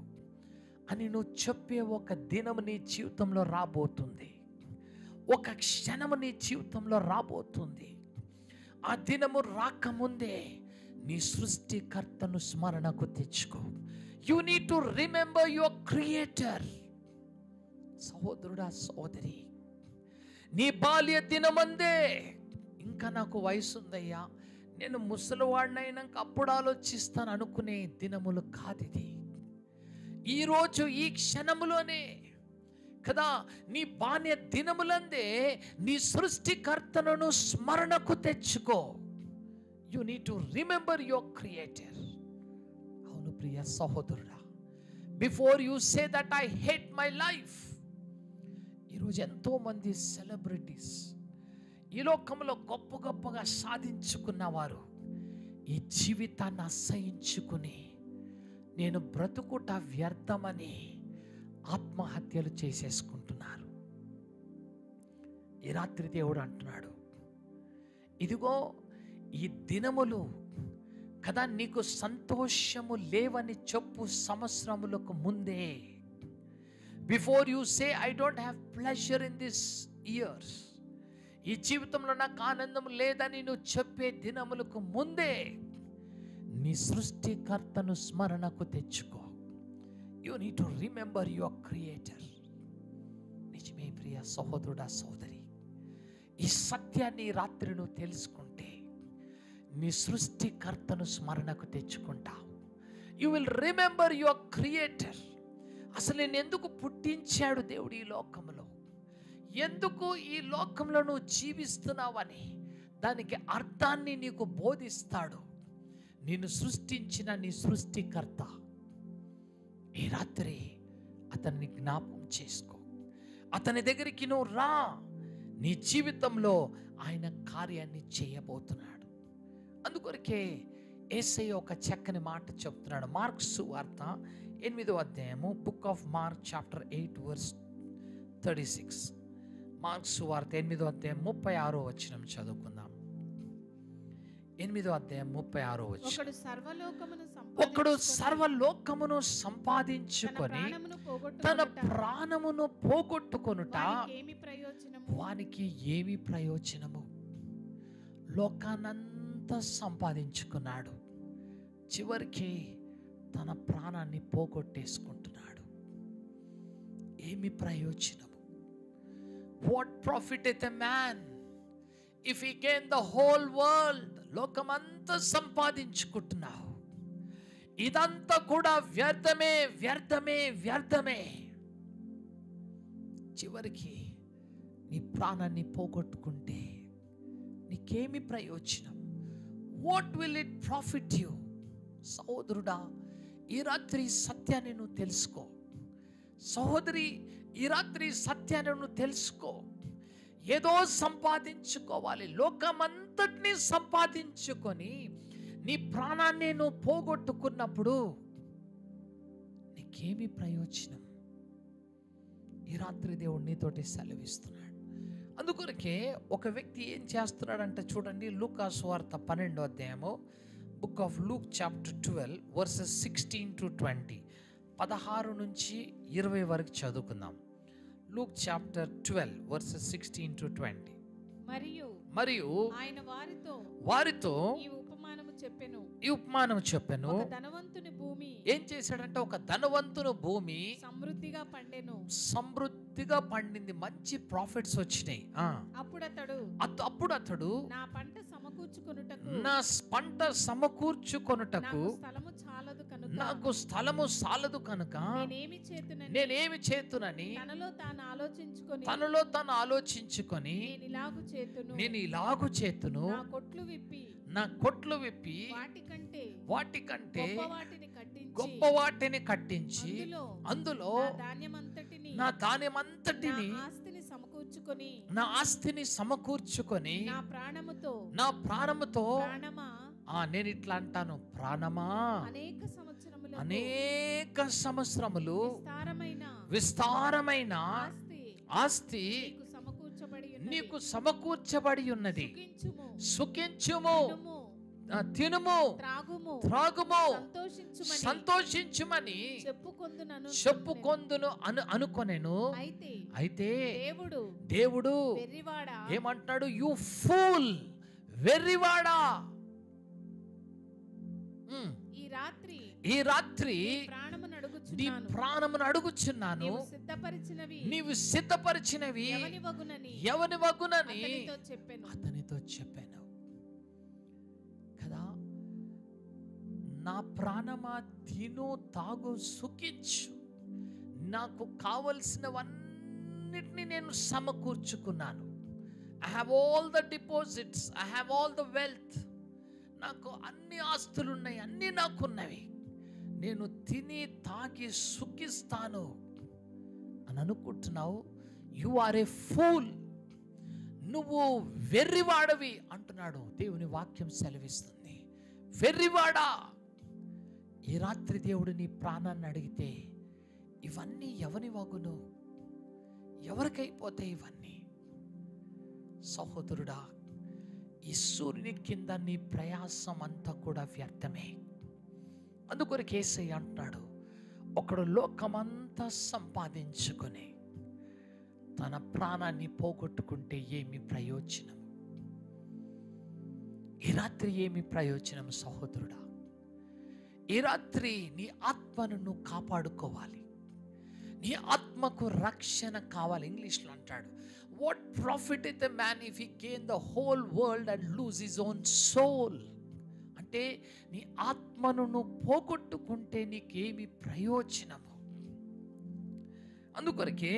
అని నువ్వు చెప్పే ఒక దినము నీ జీవితంలో రాబోతుంది, ఒక క్షణము నీ జీవితంలో రాబోతుంది. ఆ దినము రాకముందే నీ సృష్టికర్తను స్మరణకు తెచ్చుకో. You need to remember your creator. సహోదరుడా, సహోదరి, నీ బాల్య దినమందే ఇంకా నాకు వయసు ఉందయ్యా, నేను ముసలివాడినైనాక అప్పుడు ఆలోచిస్తాను అనుకునే దినములు కాదిది. ఈరోజు ఈ క్షణములోనే కదా నీ బాల్య దినములందే నీ సృష్టికర్తను స్మరణకు తెచ్చుకో. You need to remember your creator. అవును ప్రియ సహోదరుడా, before you say that I hate my life. ఈరోజు ఎంతో మంది సెలబ్రిటీస్, ఈ లోకంలో గొప్ప గొప్పగా సాధించుకున్నవారు ఈ జీవితాన్ని అసహించుకుని నేను బ్రతుకుట వ్యర్థమని ఆత్మహత్యలు చేసేసుకుంటున్నారు. ఈ రాత్రి దేవుడు అంటున్నాడు, ఇదిగో ఈ దినములు కదా నీకు సంతోషము లేవని చెప్పు సంవత్సరములకు ముందే before you say I don't have pleasure in this years, ఈ జీవితంలో నాకు ఆనందం లేదని నువ్వు చెప్పే దినములకు ముందే నీ సృష్టికర్తను స్మరణకు తెచ్చుకో. You need to remember your creator. నిజమే ప్రియ సహోదరుడా, సోదరి, ఈ సత్యాన్ని ఈ రాత్రి నువ్వు తెలుసుకుంటే నీ సృష్టికర్తను స్మరణకు తెచ్చుకుంటావు. You will remember your creator. అసలు నేను ఎందుకు పుట్టించాడు దేవుడు ఈ లోకంలో, ఎందుకు ఈ లోకంలో నువ్వు జీవిస్తున్నావని దానికి అర్థాన్ని నీకు బోధిస్తాడు నిన్ను సృష్టించిన నీ సృష్టికర్త. ఈ రాత్రి అతన్ని జ్ఞాపకం చేసుకో, అతని దగ్గరికి నువ్వు రా. నీ జీవితంలో ఆయన కార్యాన్ని చేయబోతున్నాడు. అందుకొరకే యేసయ్య ఒక చక్కని మాట చెప్తున్నాడు. మార్కు సువార్త 8వ అధ్యాయము, book of Mark chapter 8 verse 36. Mark సువార్త 8వ అధ్యాయం 36వ వచనం చదువుకుందాం. 8వ అధ్యాయం 36వ వచనం. ఒకడు సర్వలోకమును సంపాదించుకొని తన ప్రాణమును పోగొట్టుకొనుట వానికి ఏమి ప్రయోజనము? లోకానంతా సంపాదించుకున్నాడు, చివరికి తన ప్రాణాన్ని పోగొట్టేసుకుంటున్నాడు. ఏమి ప్రయోజనము? What profiteth a man if he gain the whole world? లోకమంతా సంపాదించుకుంటున్నావు, ఇదంతా కూడా వ్యర్థమే, వ్యర్థమే, వ్యర్థమే. చివరికి నీ ప్రాణాన్ని పోగొట్టుకుంటే నీకేమి ప్రయోజనం? What will it profit you? సహోదరుడా, ఈ రాత్రి సత్యాన్ని నువ్వు తెలుసుకో. సహోదరి, ఈ రాత్రి సత్యాన్ని నువ్వు తెలుసుకో. ఏదో సంపాదించుకోవాలి, లోకమంతటినీ సంపాదించుకొని నీ ప్రాణాన్ని నువ్వు పోగొట్టుకున్నప్పుడు నీకేమి ప్రయోజనం? ఈ రాత్రి దేవుడు నీతోటి సెలవిస్తున్నాడు. అందుకొరకే ఒక వ్యక్తి ఏం చేస్తున్నాడంటే చూడండి, లూకా సువార్త 12వ అధ్యాయము, book of Luke chapter 12 versus 16 to 20, 16 నుంచి 20 వరకు చదువుకుందాం. Luke chapter 12 versus 16 to 20. మరియు ఆయన వారితో ఈ ఉపమానము చెప్పెను. ధనవంతుని భూమి ఏం చేశాడంటే, ఒక ధనవంతుని భూమి సమృద్ధిగా పండింది, మంచి ప్రాఫిట్స్ వచ్చినాయి. అప్పుడు అతడు నా పంట సమకూర్చుకొనుటకు నాకు స్థలము చాలదు కనుక నేనేమి చేతునని తనలో తాను ఆలోచించుకొని నేను ఇలాగు చేతును, నా కొట్లు విప్పి వాటికంటే గొప్ప వాటిని కట్టించి అందులో నా ధాన్యమంతటిని నా ఆస్తిని సమకూర్చుకొని నా ప్రాణముతో నేను ఇట్లా అంటాను, ప్రాణమా, అనేక సంవత్సరములు విస్తారమైన ఆస్తి నీకు సమకూర్చబడి ఉన్నది. సుఖించుము, తినుము, త్రాగుము, సంతోషించుమని చెప్పుకొందును అనుకొనెను. అయితే దేవుడు ఏమంటున్నాడు? యు ఫూల్, వెర్రివాడా, ఈ రాత్రి నీ ప్రాణమును అడుగుచున్నాను, నీవు సిద్ధపరిచినవి ఎవని వగునని అతనితో చెప్పాను కదా. నా ప్రాణమా, తిను, తాగు, సుఖించు, నాకు కావలసినవన్నిటిని నేను సమకూర్చుకున్నాను. I have all the deposits, I have all the wealth, నాకు అన్ని ఆస్తులు ఉన్నాయి, అన్నీ నాకున్నవి, నేను తిని తాగి సుఖిస్తాను అని అనుకుంటున్నావు. యు ఆర్ ఏ ఫూల్, నువ్వు వెర్రివాడవి అంటున్నాడు. దేవుని వాక్యం సెలవిస్తుంది, వెర్రివాడా. ఈ రాత్రి దేవుడు నీ ప్రాణాన్ని అడిగితే ఇవన్నీ ఎవని వగును? ఎవరికైపోతాయి ఇవన్నీ? సహోదరుడా, ఈ సూర్యుని కింద నీ ప్రయాసం అంతా కూడా వ్యర్థమే. అందుకొరకు యేసయ్య అంటున్నాడు, ఒకడు లోకమంతా సంపాదించుకొని తన ప్రాణాన్ని పోగొట్టుకుంటే ఏమి ప్రయోజనం? ఈ రాత్రి ఏమి ప్రయోజనం సహోదరుడా? ఈ రాత్రి నీ ఆత్మను నువ్వు కాపాడుకోవాలి. నీ ఆత్మకు రక్షణ కావాలి. ఇంగ్లీష్లో అంటాడు, what profit is the man if he gain the whole world and lose his own soul? అంటే నీ ఆత్మను నువ్వు పోగొట్టుకుంటే నీకేమి ప్రయోజనము? అందుకొరకే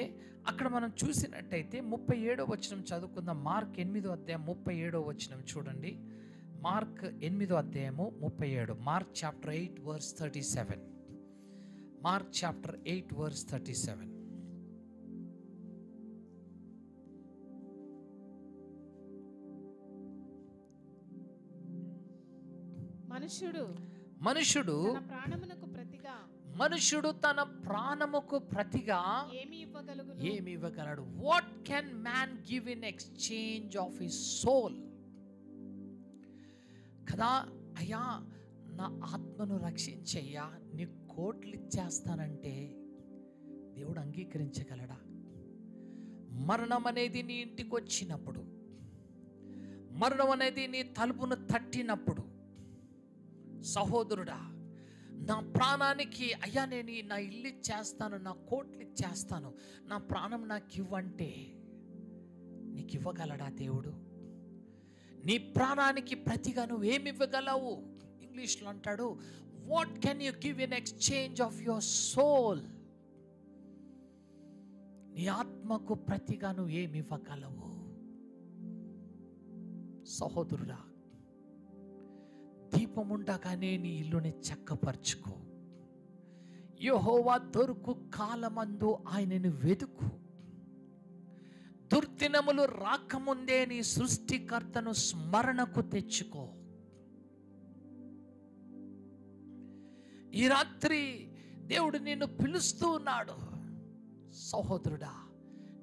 అక్కడ మనం చూసినట్టయితే 37వ వచనం చదువుకుందాం. మార్క్ 8వ అధ్యాయం 37వ వచనం చూడండి. మార్క్ 8వ అధ్యాయము 37. Mark chapter 8 verse 37. Mark chapter 8 verse 37. మనుషుడు తన ప్రాణమునకు ప్రతిగా మనుషుడు తన ప్రాణముకు ప్రతిగా ఏమి ఇవ్వగలడు? What can man give in exchange of his soul? కదా, అయ్యా నా ఆత్మను రక్షించయ్యా, నీ కోట్లు ఇచ్చేస్తానంటే దేవుడు అంగీకరించగలడా? మరణం అనేది నీ ఇంటికి వచ్చినప్పుడు, మరణం అనేది నీ తలుపును తట్టినప్పుడు, సహోదరుడా, నా ప్రాణానికి అయ్యా నేను నా ఇల్లు ఇచ్చేస్తాను, నా కోట్లు ఇచ్చేస్తాను, నా ప్రాణం నాకు ఇవ్వంటే నీకు ఇవ్వగలడా దేవుడు? నీ ప్రాణానికి ప్రతిగా నువ్వు ఏమి ఇవ్వగలవు? ఇంగ్లీష్లో అంటాడు, what can you give in exchange of your soul? నీ ఆత్మకు ప్రతిగా నువ్వు ఏమి ఇవ్వగలవు? సహోదరుడా, దీపముండగానే నీ ఇల్లుని చక్కపరుచుకో. యెహోవా దొరుకు కాలమందు ఆయనను వెతుకు. దుర్దినములు రాకముందే నీ సృష్టికర్తను స్మరణకు తెచ్చుకో. ఈ రాత్రి దేవుడు నిన్ను పిలుస్తూ ఉన్నాడు. సహోదరుడా,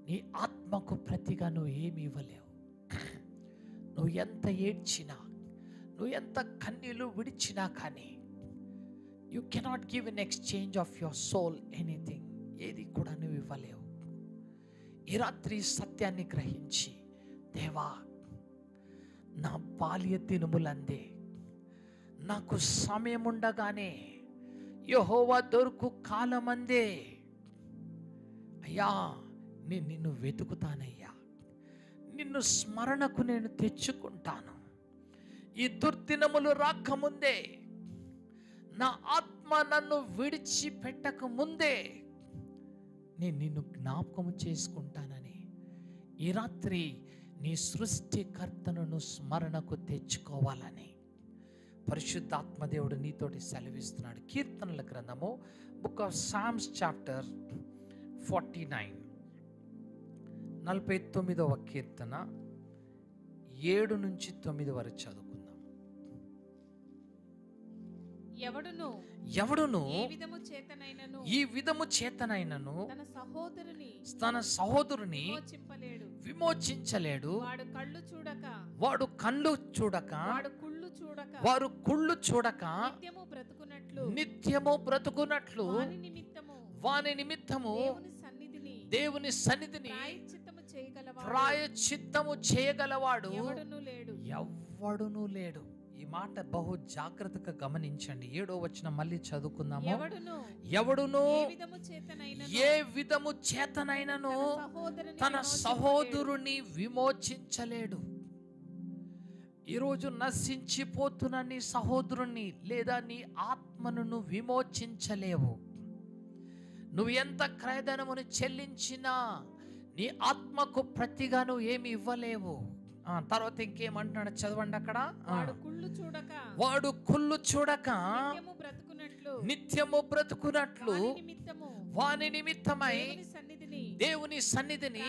నీ ఆత్మకు ప్రతిగా నువ్వు ఏమి ఇవ్వలేవు. నువ్వు ఎంత ఏడ్చినా, నువ్వు ఎంత కన్నీళ్ళు విడిచినా కానీ you cannot give in exchange of your soul anything. ఏది కూడా నువ్వు ఇవ్వలేవు. ఈ రాత్రి సత్యాన్ని గ్రహించి, దేవా నా బాల్య దినములందే నాకు సమయం ఉండగానే యెహోవా దొరుకు కాలమందే అయ్యా నేను నిన్ను వెతుకుతానయ్యా, నిన్ను స్మరణకు నేను తెచ్చుకుంటాను. ఈ దుర్దినములు రాకముందే, నా ఆత్మ నన్ను విడిచిపెట్టక ముందే నేను నిన్ను జ్ఞాపకము చేసుకుంటానని ఈ రాత్రి నీ సృష్టికర్తను స్మరణకు తెచ్చుకోవాలని పరిశుద్ధాత్మదేవుడు నీతోటి సెలవిస్తున్నాడు. కీర్తనల గ్రంథము బుక్ ఆఫ్ సామ్స్ చాప్టర్ 49, 49వ కీర్తన 7 నుంచి 9 వరకు చదువుకుందాం. ఎవడును ఈ విధము చేతనైనను తన సహోదరుని విమోచించలేడు. వాడు కళ్ళు చూడక వారు కుళ్ళు చూడక నిత్యము బ్రతుకున్నట్లు వాని నిమిత్తము దేవుని సన్నిధిని ప్రాయశ్చిత్తము చేయగలవాడు ఎవ్వడునూ లేడు. ఈ మాట బహు జాగ్రత్తగా గమనించండి. 7వ వచనం మళ్ళీ చదువుకుందాము. ఎవడును ఏ విధము చేతనైనను తన సహోదరుని విమోచించలేడు. ఈరోజు నశించిపోతున్న నీ సహోదరుని లేదా నీ ఆత్మను నువ్వు విమోచించలేవు. నువ్వు ఎంత క్రయధనమును చెల్లించినా నీ ఆత్మకు ప్రతిగా నువ్వు ఏమి ఇవ్వలేవు. తర్వాత ఇంకేమంటున్నాడు చదవండి అక్కడ. వాడు కుళ్ళు చూడక నిత్యము బ్రతుకున్నట్లు వాని నిమిత్తమై దేవుని సన్నిధిని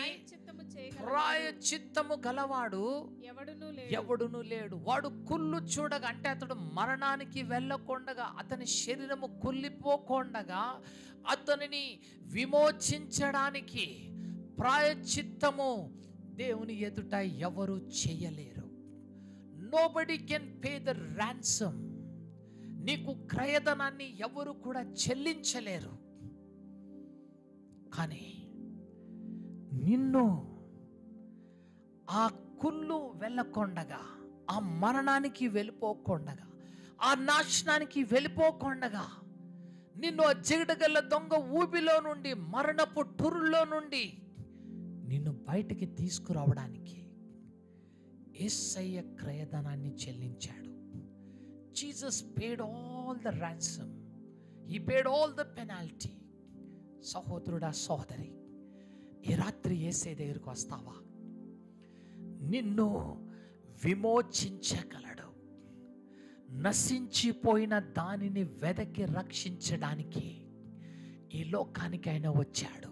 ప్రాయశ్చిత్తము గలవాడు ఎవడును లేడు. వాడు కుళ్ళు చూడగా అంటే అతడు మరణానికి వెళ్ళకుండగా, అతని శరీరము కుళ్ళిపోకుండగా అతనిని విమోచించడానికి ప్రాయశ్చిత్తము దేవుని ఎదుట ఎవరు చేయలేరు. Nobody can pay the ransom. నీకు క్రయధనాన్ని ఎవరు కూడా చెల్లించలేరు. కానీ నిన్ను ఆ కుళ్ళు వెళ్ళకొండగా, ఆ మరణానికి వెళ్ళిపోకుండగా, ఆ నాశనానికి వెళ్ళిపోకుండగా, నిన్ను ఆ జిగటగల్ల దొంగ ఊబిలో నుండి, మరణపు టురుల్లో నుండి నిన్ను బయటికి తీసుకురావడానికి యేసయ్య క్రయధనాన్ని చెల్లించాడు. Jesus paid all the ransom, he paid all the penalty. సహోదరుడా, సహోదరి, ఈ రాత్రి యేసయ్య దగ్గరికి వస్తావా? నిన్ను విమోచించగలడు. నశించిపోయిన దానిని వెదకి రక్షించడానికి ఈ లోకానికి ఆయన వచ్చాడు.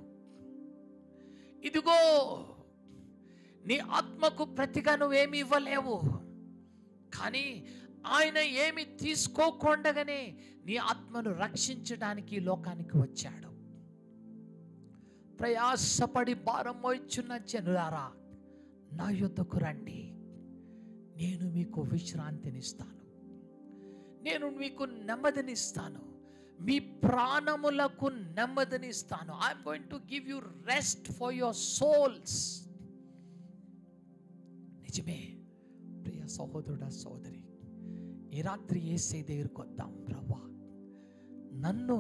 ఇదిగో, నీ ఆత్మకు ప్రతిగా నువ్వేమి ఇవ్వలేవు, కానీ ఆయన ఏమి తీసుకోకుండగానే నీ ఆత్మను రక్షించడానికి ఈ లోకానికి వచ్చాడు. ప్రయాసపడి భారం మోయిచున్న జనులారా, నా యొద్దకు రండి, నేను మీకు విశ్రాంతినిస్తాను, నేను మీకు నెమ్మదినిస్తాను, మీ ప్రాణములకు నెమ్మదినిస్తాను. I'm going to give you rest for your souls. నిజమే ప్రియ సహోదరుడా, సోదరి, ఈ రాత్రి యేసయ్య దగ్గరికి వద్దాం. ప్రభువా, నన్ను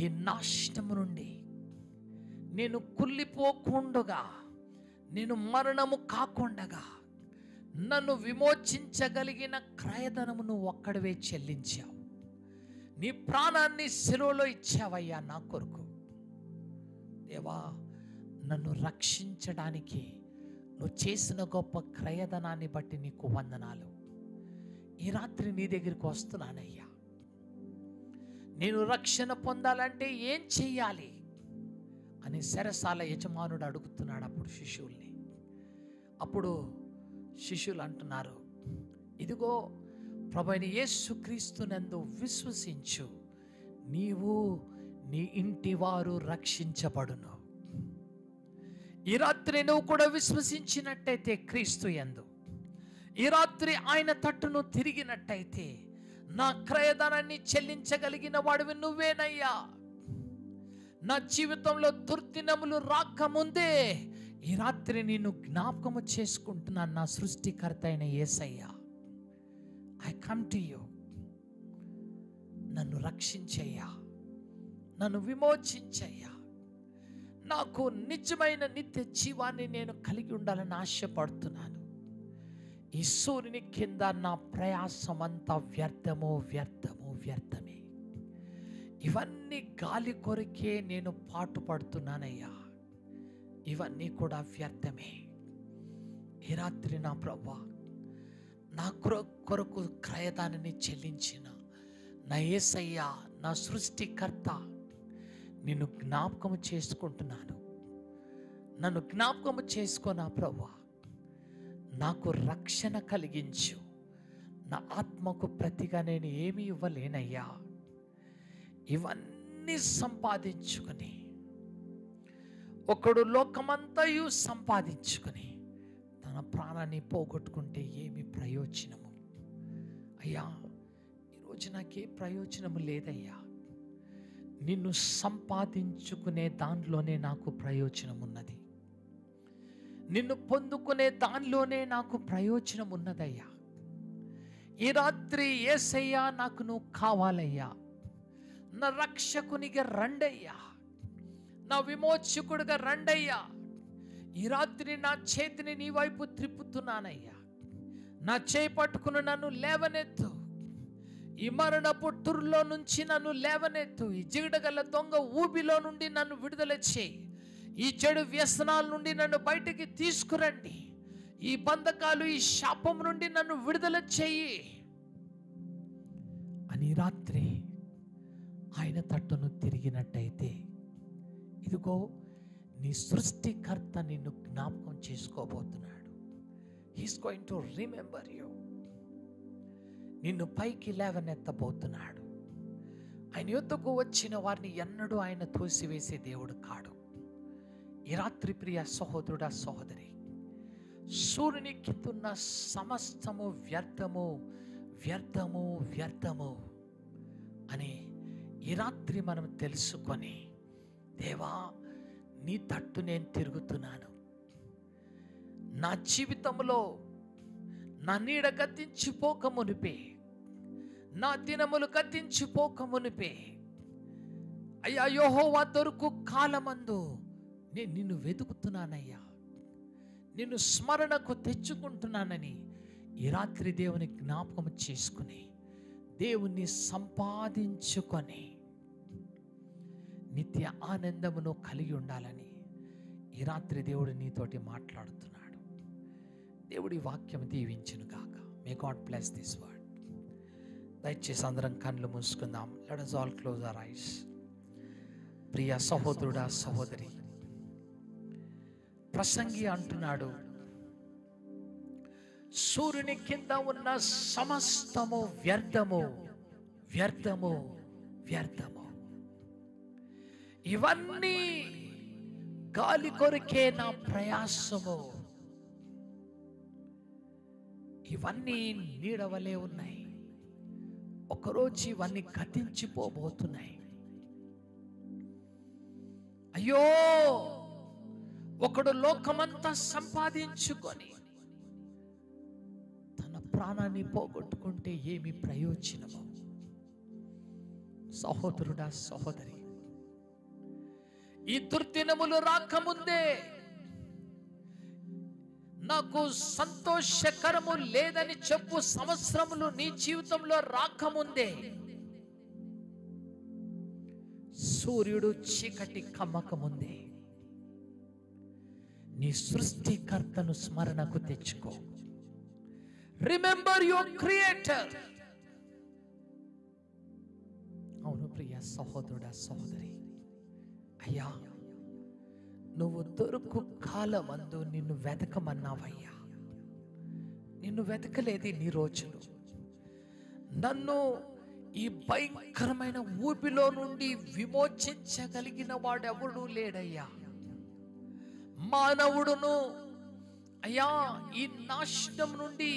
ఈ నాశనము నుండి నేను కుళ్ళిపోకుండగా, నేను మరణము కాకుండగా నన్ను విమోచించగలిగిన క్రయధనమును ఒక్కడివే చెల్లించావు. నీ ప్రాణాన్ని శిలువలో ఇచ్చావయ్యా నా కొరకు. దేవా, నన్ను రక్షించడానికి నువ్వు చేసిన గొప్ప క్రయధనాన్ని బట్టి నీకు వందనాలు. ఈ రాత్రి నీ దగ్గరికి వస్తున్నానయ్యా. నేను రక్షణ పొందాలంటే ఏం చెయ్యాలి అని చెరసాల యజమానుడు అడుగుతున్నాడు అప్పుడు శిష్యుల్ని. అప్పుడు శిష్యులు అంటున్నారు, ఇదిగో, ప్రభువైన యేసుక్రీస్తునందు విశ్వసించు, నీవు నీ ఇంటి వారు రక్షించబడును. ఈ రాత్రి నువ్వు కూడా విశ్వసించినట్టయితే క్రీస్తు యందు, ఈ రాత్రి ఆయన తట్టును తిరిగినట్టయితే, నా క్రయధనాన్ని చెల్లించగలిగిన వాడివి నువ్వేనయ్యా. నా జీవితంలో దుర్దినములు రాకముందే ఈ రాత్రి నేను జ్ఞాపకము చేసుకుంటున్నాను, నా సృష్టికర్త అయిన యేసయ్య. ఐ కమ్ టు యూ, నన్ను రక్షించయ్యా, నన్ను విమోచించయ్యా. నాకు నిజమైన నిత్య జీవాన్ని నేను కలిగి ఉండాలని ఆశపడుతున్నాను. ఈ సూర్యుని కింద నా ప్రయాసమంతా వ్యర్థము, వ్యర్థము, వ్యర్థమే. ఇవన్నీ గాలి కొరకే నేను పాటుపడుతున్నానయ్యా, ఇవన్నీ కూడా వ్యర్థమే. ఈ రాత్రి నా ప్రభువా, నా కొరకు క్రయదానాన్ని చెల్లించిన నా యేసయ్య, నా సృష్టికర్త, నిన్ను జ్ఞాపకము చేసుకుంటున్నాను. నన్ను జ్ఞాపకము చేసుకో నా ప్రభువా. నాకు రక్షణ కలిగించు. నా ఆత్మకు ప్రతిగా నేను ఏమీ ఇవ్వలేనయ్యా. ఇవన్నీ సంపాదించుకుని, ఒకడు లోకమంతయు సంపాదించుకుని తన ప్రాణాన్ని పోగొట్టుకుంటే ఏమి ప్రయోజనము? అయ్యా, ఈరోజు నాకే ప్రయోజనము లేదయ్యా. నిన్ను సంపాదించుకునే దానిలోనే నాకు ప్రయోజనం ఉన్నది. నిన్ను పొందుకునే దానిలోనే నాకు ప్రయోజనం ఉన్నదయ్యా. ఈ రాత్రి యేసయ్యా, నాకు నువ్వు కావాలయ్యా. నా రక్షకునిగా రండయ్యా, నా విమోచకుడిగా రండయ్యా. ఈ రాత్రి నా చేతిని నీ వైపు త్రిప్పుతున్నానయ్యా. నా చేయి పట్టుకుని నన్ను లేవనెత్తు. ఈ మరణపు టుర్లో నుంచి నన్ను లేవనెత్తు. ఈ జిగటగల దొంగ ఊబిలో నుండి నన్ను విడుదల చేయి. ఈ చెడు వ్యసనాల నుండి నన్ను బయటికి తీసుకురండి. ఈ బంధకాలు, ఈ శాపం నుండి నన్ను విడుదల చెయ్యి అని రాత్రి ఆయన తట్టును తిరిగినట్టయితే, ఇదిగో, నీ సృష్టికర్త నిన్ను జ్ఞాపకం చేసుకోబోతున్నాడు. He's going to remember you. నిన్ను పైకి లేవనెత్తబోతున్నాడు. ఆయన యొద్దకు వచ్చిన వారిని ఎన్నడూ ఆయన తోసివేసే దేవుడు కాడు. ఈ రాత్రి ప్రియ సహోదరుడా, సహోదరి, సూర్యుని కిందున్న సమస్తము వ్యర్థము, వ్యర్థము, వ్యర్థము అని ఈ రాత్రి మనం తెలుసుకొని దేవా, నీ తట్టు నేను తిరుగుతున్నాను. నా జీవితంలో నా నీడ గతించిపోక మునిపే, నా దినములు గతించిపోక మునిపే, అయ్యా యెహోవా దొరుకు కాలమందు నేను నిన్ను వెతుకుతున్నానయ్యా, నిన్ను స్మరణకు తెచ్చుకుంటున్నానని ఈ రాత్రి దేవుని జ్ఞాపకం చేసుకుని దేవుణ్ణి సంపాదించుకొని నిత్య ఆనందమును కలిగి ఉండాలని ఈ రాత్రి దేవుడు నీతోటి మాట్లాడుతున్నాడు. దేవుడి వాక్యం దీవించును గాక. May God bless this word. దయచేసి అందరం కళ్ళు మూసుకుందాం. Let us all close our eyes. ప్రియ సహోదరుడా, సహోదరి, ప్రసంగి అంటున్నాడు, సూర్యుని కింద ఉన్న సమస్తము వ్యర్థము, వ్యర్థము, వ్యర్థము. ఇవన్నీ గాలి కొరికే నా ప్రయాసము. ఇవన్నీ నీడవలే ఉన్నాయి. ఒకరోజు ఇవన్నీ గతించిపోబోతున్నాయి. అయ్యో, ఒకడు లోకమంతా సంపాదించుకొని తన ప్రాణాన్ని పోగొట్టుకుంటే ఏమి ప్రయోజనము? సహోదరుడా, సహోదరి, ఈ దుర్దినములు రాకముందే, నాకు సంతోషకరము లేదని చెప్పు సంవత్సరములు నీ జీవితంలో రాకముందే, సూర్యుడు చీకటి కమ్మకముందే నీ సృష్టికర్తను స్మరణకు తెచ్చుకో. Remember your creator. అవును ప్రియ సహోదరుడా, సహోదరి, అయ్యా, నువ్వు దొరుకు కాలమందు నిన్ను వెతకమన్నావయ్యా. నిన్ను వెతకలేదు నీ రోజులు. నన్ను ఈ భయంకరమైన ఊపిలో నుండి విమోచించగలిగిన వాడెవడూ లేడయ్యా. మానవుడును అయ్యా ఈ నాశనం నుండి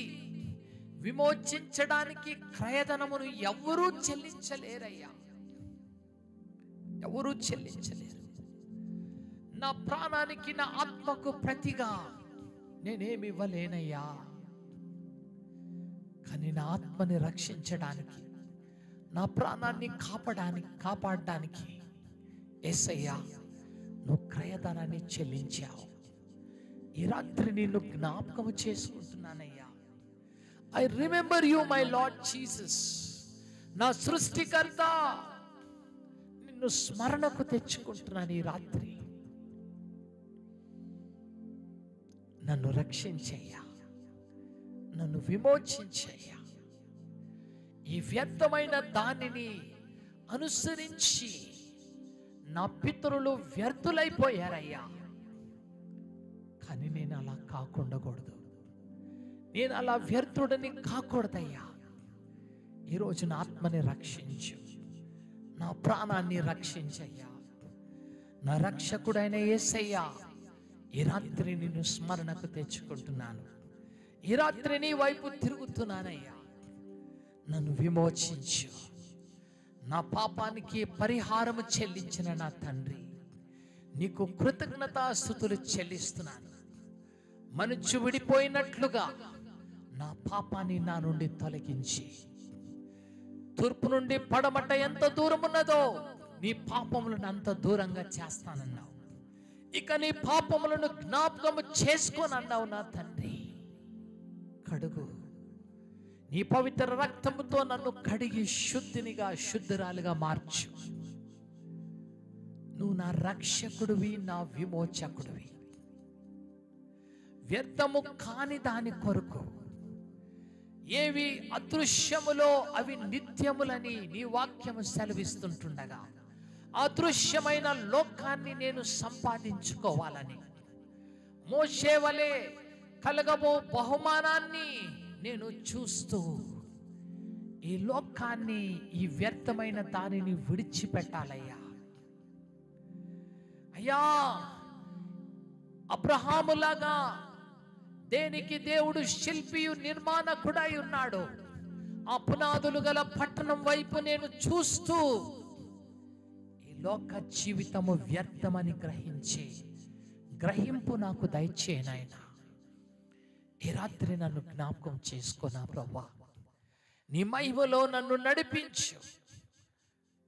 విమోచించడానికి క్రయధనమును ఎవరూ చెల్లించలేరయ్యా, ఎవరూ చెల్లించలేరు. నా ప్రాణానికి, నా ఆత్మకు ప్రతిగా నేనేమి ఇవ్వలేనయ్యా. కానీ నా ఆత్మని రక్షించడానికి, నా ప్రాణాన్ని కాపాడడానికి యేసయ్యా నువ్వు క్రయధనాన్ని చెల్లించావు. ఈ రాత్రి నిన్ను జ్ఞాపకం చేసుకుంటున్నానయ్యా. I remember you my Lord Jesus. నా సృష్టికర్త, నిన్ను స్మరణకు తెచ్చుకుంటున్నాను ఈ రాత్రి. నన్ను రక్షించయ్యా, నన్ను విమోచించయ్యా. ఈ వ్యర్థమైన దానిని అనుసరించి నా పితరులు వ్యర్థులైపోయారయ్యా. కానీ నేను అలా కాకుండకూడదు, నేను అలా వ్యర్థుడని కాకూడదయ్యా. ఈరోజు నా ఆత్మని రక్షించు, నా ప్రాణాన్ని రక్షించయ్యా. నా రక్షకుడైన యేసయ్యా, ఈ రాత్రి నిన్ను స్మరణకు తెచ్చుకుంటున్నాను. ఈ రాత్రి నీ వైపు తిరుగుతున్నానయ్యా. నన్ను విమోచించు. నా పాపానికి పరిహారము చెల్లించిన నా తండ్రి, నీకు కృతజ్ఞతాస్తుతులు చెల్లిస్తున్నాను. మనసు విడిపోయినట్లుగా నా పాపాన్ని నా నుండి తొలగించి, తూర్పు నుండి పడమట ఎంత దూరం ఉన్నదో నీ పాపములను అంత దూరంగా చేస్తానన్నావు. ఇక నీ పాపములను జ్ఞాపకము చేసుకోనన్నావు నా తండ్రి. కడుగు, నీ పవిత్ర రక్తముతో నన్ను కడిగి శుద్ధినిగా, శుద్ధురాలుగా మార్చు. నువ్వు నా రక్షకుడివి, నా విమోచకుడివి. వ్యర్థము కాని దాని కొరకు, ఏవి అదృశ్యములో అవి నిత్యములని నీ వాక్యము సెలవిస్తుంటుండగా, అదృశ్యమైన లోకాన్ని నేను సంపాదించుకోవాలని, మోషే వలె కలగబో బహుమానాన్ని నేను చూస్తూ ఈ లోకాన్ని, ఈ వ్యర్థమైన దానిని విడిచిపెట్టాలయ్యా. అయ్యా, అబ్రహాములాగా దేనికి దేవుడు శిల్పియు నిర్మాణకుడై ఉన్నాడు, ఆ పునాదులు గల పట్టణం వైపు నేను చూస్తూ ఈ లోక జీవితము వ్యర్థమని గ్రహించే గ్రహింపు నాకు దయచేయనాయన. ఈ రాత్రి నన్ను జ్ఞాపకం చేసుకున్నా ప్రభువా, నీ మహిమలో నన్ను నడిపించు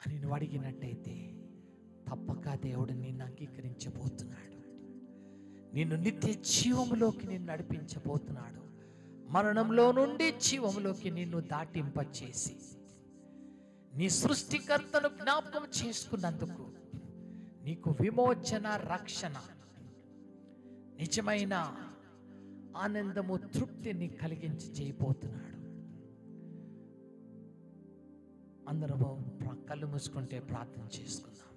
అని నువ్వు అడిగినట్టయితే తప్పక దేవుడు నిన్ను అంగీకరించబోతున్నాడు. నిన్ను నిత్య జీవములోకి నిన్ను నడిపించబోతున్నాడు. మరణంలో నుండి జీవములోకి నిన్ను దాటింపచేసి నీ సృష్టికర్తను జ్ఞాపకం చేసుకున్నందుకు నీకు విమోచన, రక్షణ, నిజమైన ఆనందము, తృప్తిని కలిగించి చేయబోతున్నాడు. అందరము కళ్ళు మూసుకుంటే ప్రార్థన చేసుకుందాం.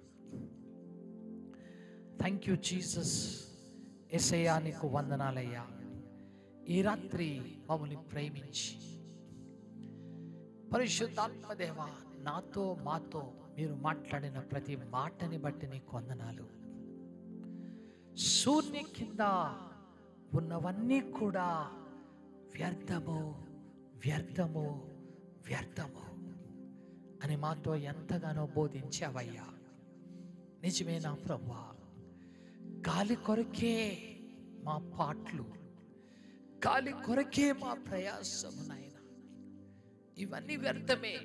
Thank you Jesus. యేసయ్యా నీకు వందనాలయ్యా. ఈ రాత్రి మమ్మల్ని ప్రేమించి పరిశుద్ధాత్మదేవ నాతో మాతో మీరు మాట్లాడిన ప్రతి మాటని బట్టి నీకు వందనాలు. శూన్య కింద ఉన్నవన్నీ కూడా వ్యర్థము, వ్యర్థము, వ్యర్థము అని మాతో ఎంతగానో బోధించావయ్యా. నిజమేనా ప్రభువా? గాలి కొరకే మా పాటలు, గాలి కొరకే మా ప్రయాసము నాయన, ఇవన్నీ వ్యర్థమే.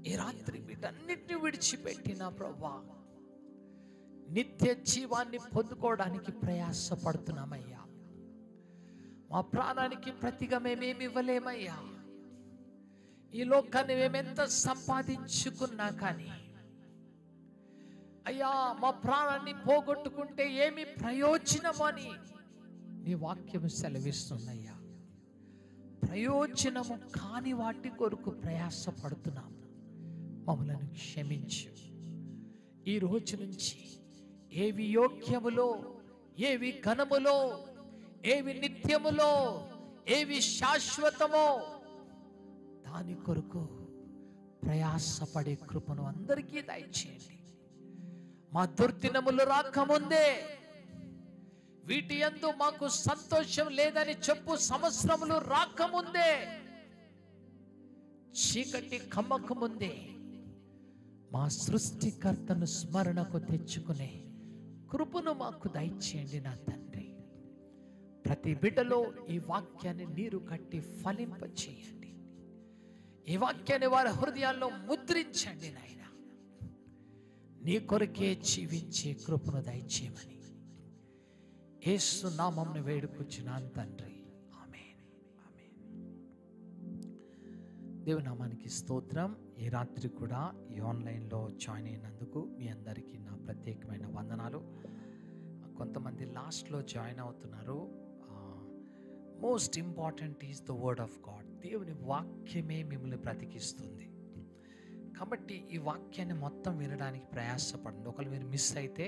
ఈ రాత్రి వీటన్నిటిని విడిచిపెట్టిన ప్రభువా, నిత్య జీవాన్ని పొందుకోవడానికి ప్రయాసపడుతున్నామయ్యా. మా ప్రాణానికి ప్రతిగా మేమేమి ఇవ్వలేమయ్యా. ఈ లోకాన్ని మేమెంత సంపాదించుకున్నా కానీ అయ్యా, మా ప్రాణాన్ని పోగొట్టుకుంటే ఏమి ప్రయోజనము అని నీ వాక్యము సెలవిస్తుందయ్యా. ప్రయోజనము కాని వాటి కొరకు ప్రయాసపడుతున్నాము. మమ్మలను క్షమించు. ఈ రోజు నుంచి ఏవి యోగ్యములో, ఏవి ఘనములో, ఏవి నిత్యములో, ఏవి శాశ్వతమో దాని కొరకు ప్రయాసపడే కృపను అందరికీ దయచేయండి. మా దుర్దినములు రాకముందే, వీటి యందు మాకు సంతోషం లేదని చెప్పు సంవత్సరములు రాకముందే, చీకటి కమ్మకముందే మా సృష్టికర్తను స్మరణకు తెచ్చుకునే కృపను మాకు దయచేయండి నా తండ్రి. ప్రతి బిడ్డలో ఈ వాక్యాన్ని నీరు కట్టి ఫలింపచేయండి. ఈ వాక్యాన్ని వారి హృదయాల్లో ముద్రించండి నాయన. నీ కొరకే జీవించే కృపను దయచేయమని యేసు నామమున వేడుకొచ్చున్నాను తండ్రి. ఆమేన్, ఆమేన్. దేవుని నామానికి స్తోత్రం. ఈ రాత్రి కూడా ఈ ఆన్లైన్లో జాయిన్ అయినందుకు మీ అందరికీ నా ప్రత్యేకమైన వందనాలు. కొంతమంది లాస్ట్లో జాయిన్ అవుతున్నారు. Most important is the word of God. దేవుని వాక్యమే మిమ్మల్ని బ్రతికిస్తుంది. కాబట్టి ఈ వాక్యాన్ని మొత్తం వినడానికి ప్రయాసపడండి. ఒకవేళ మీరు మిస్ అయితే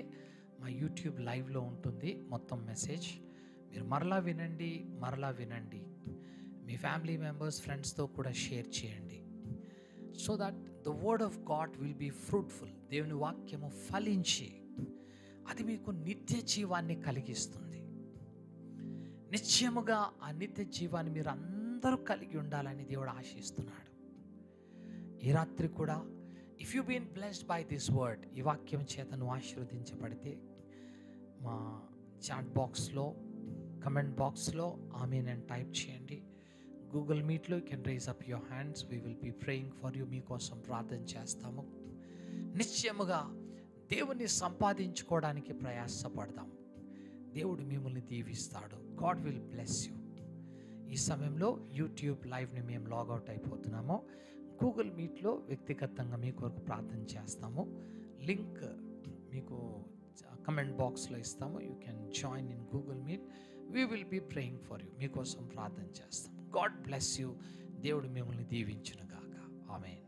మా యూట్యూబ్ లైవ్లో ఉంటుంది మొత్తం మెసేజ్. మీరు మరలా వినండి, మరలా వినండి. మీ ఫ్యామిలీ మెంబర్స్, ఫ్రెండ్స్తో కూడా షేర్ చేయండి. So that the word of God will be fruitful. దేవుని వాక్యము ఫలించి అది మీకు నిత్య జీవాన్ని కలిగిస్తుంది. నిశ్చయముగా ఆ నిత్య జీవాన్ని మీరు అందరూ కలిగి ఉండాలని దేవుడు ఆశిస్తున్నాడు. ఈ రాత్రి కూడా if you been blessed by this word, ఈ వాక్యం చేత నువ్వు ఆశీర్వదించబడితే మా చాట్ బాక్స్లో, కమెంట్ బాక్స్లో ఆమేన్ అని టైప్ చేయండి. గూగుల్ మీట్లో you can raise up your hands. We will be praying for you. మీకోసం ప్రార్థన చేస్తాము. నిశ్చయముగా దేవుని సంపాదించుకోవడానికి ప్రయాసపడదాం. దేవుడు మిమ్మల్ని దీవిస్తాడు. God will bless you. ఈ సమయంలో యూట్యూబ్ లైవ్ని మేము లాగౌట్ అయిపోతున్నాము. గూగుల్ మీట్లో వ్యక్తిగతంగా మీ కొరకు ప్రార్థన చేస్తాము. లింక్ మీకు కమెంట్ బాక్స్లో ఇస్తాము. You can join in Google Meet. We will be praying for you. మీకోసం ప్రార్థన చేస్తాం. God bless you. దేవుడు మిమ్మల్ని దీవించును గాక. ఆమేన్.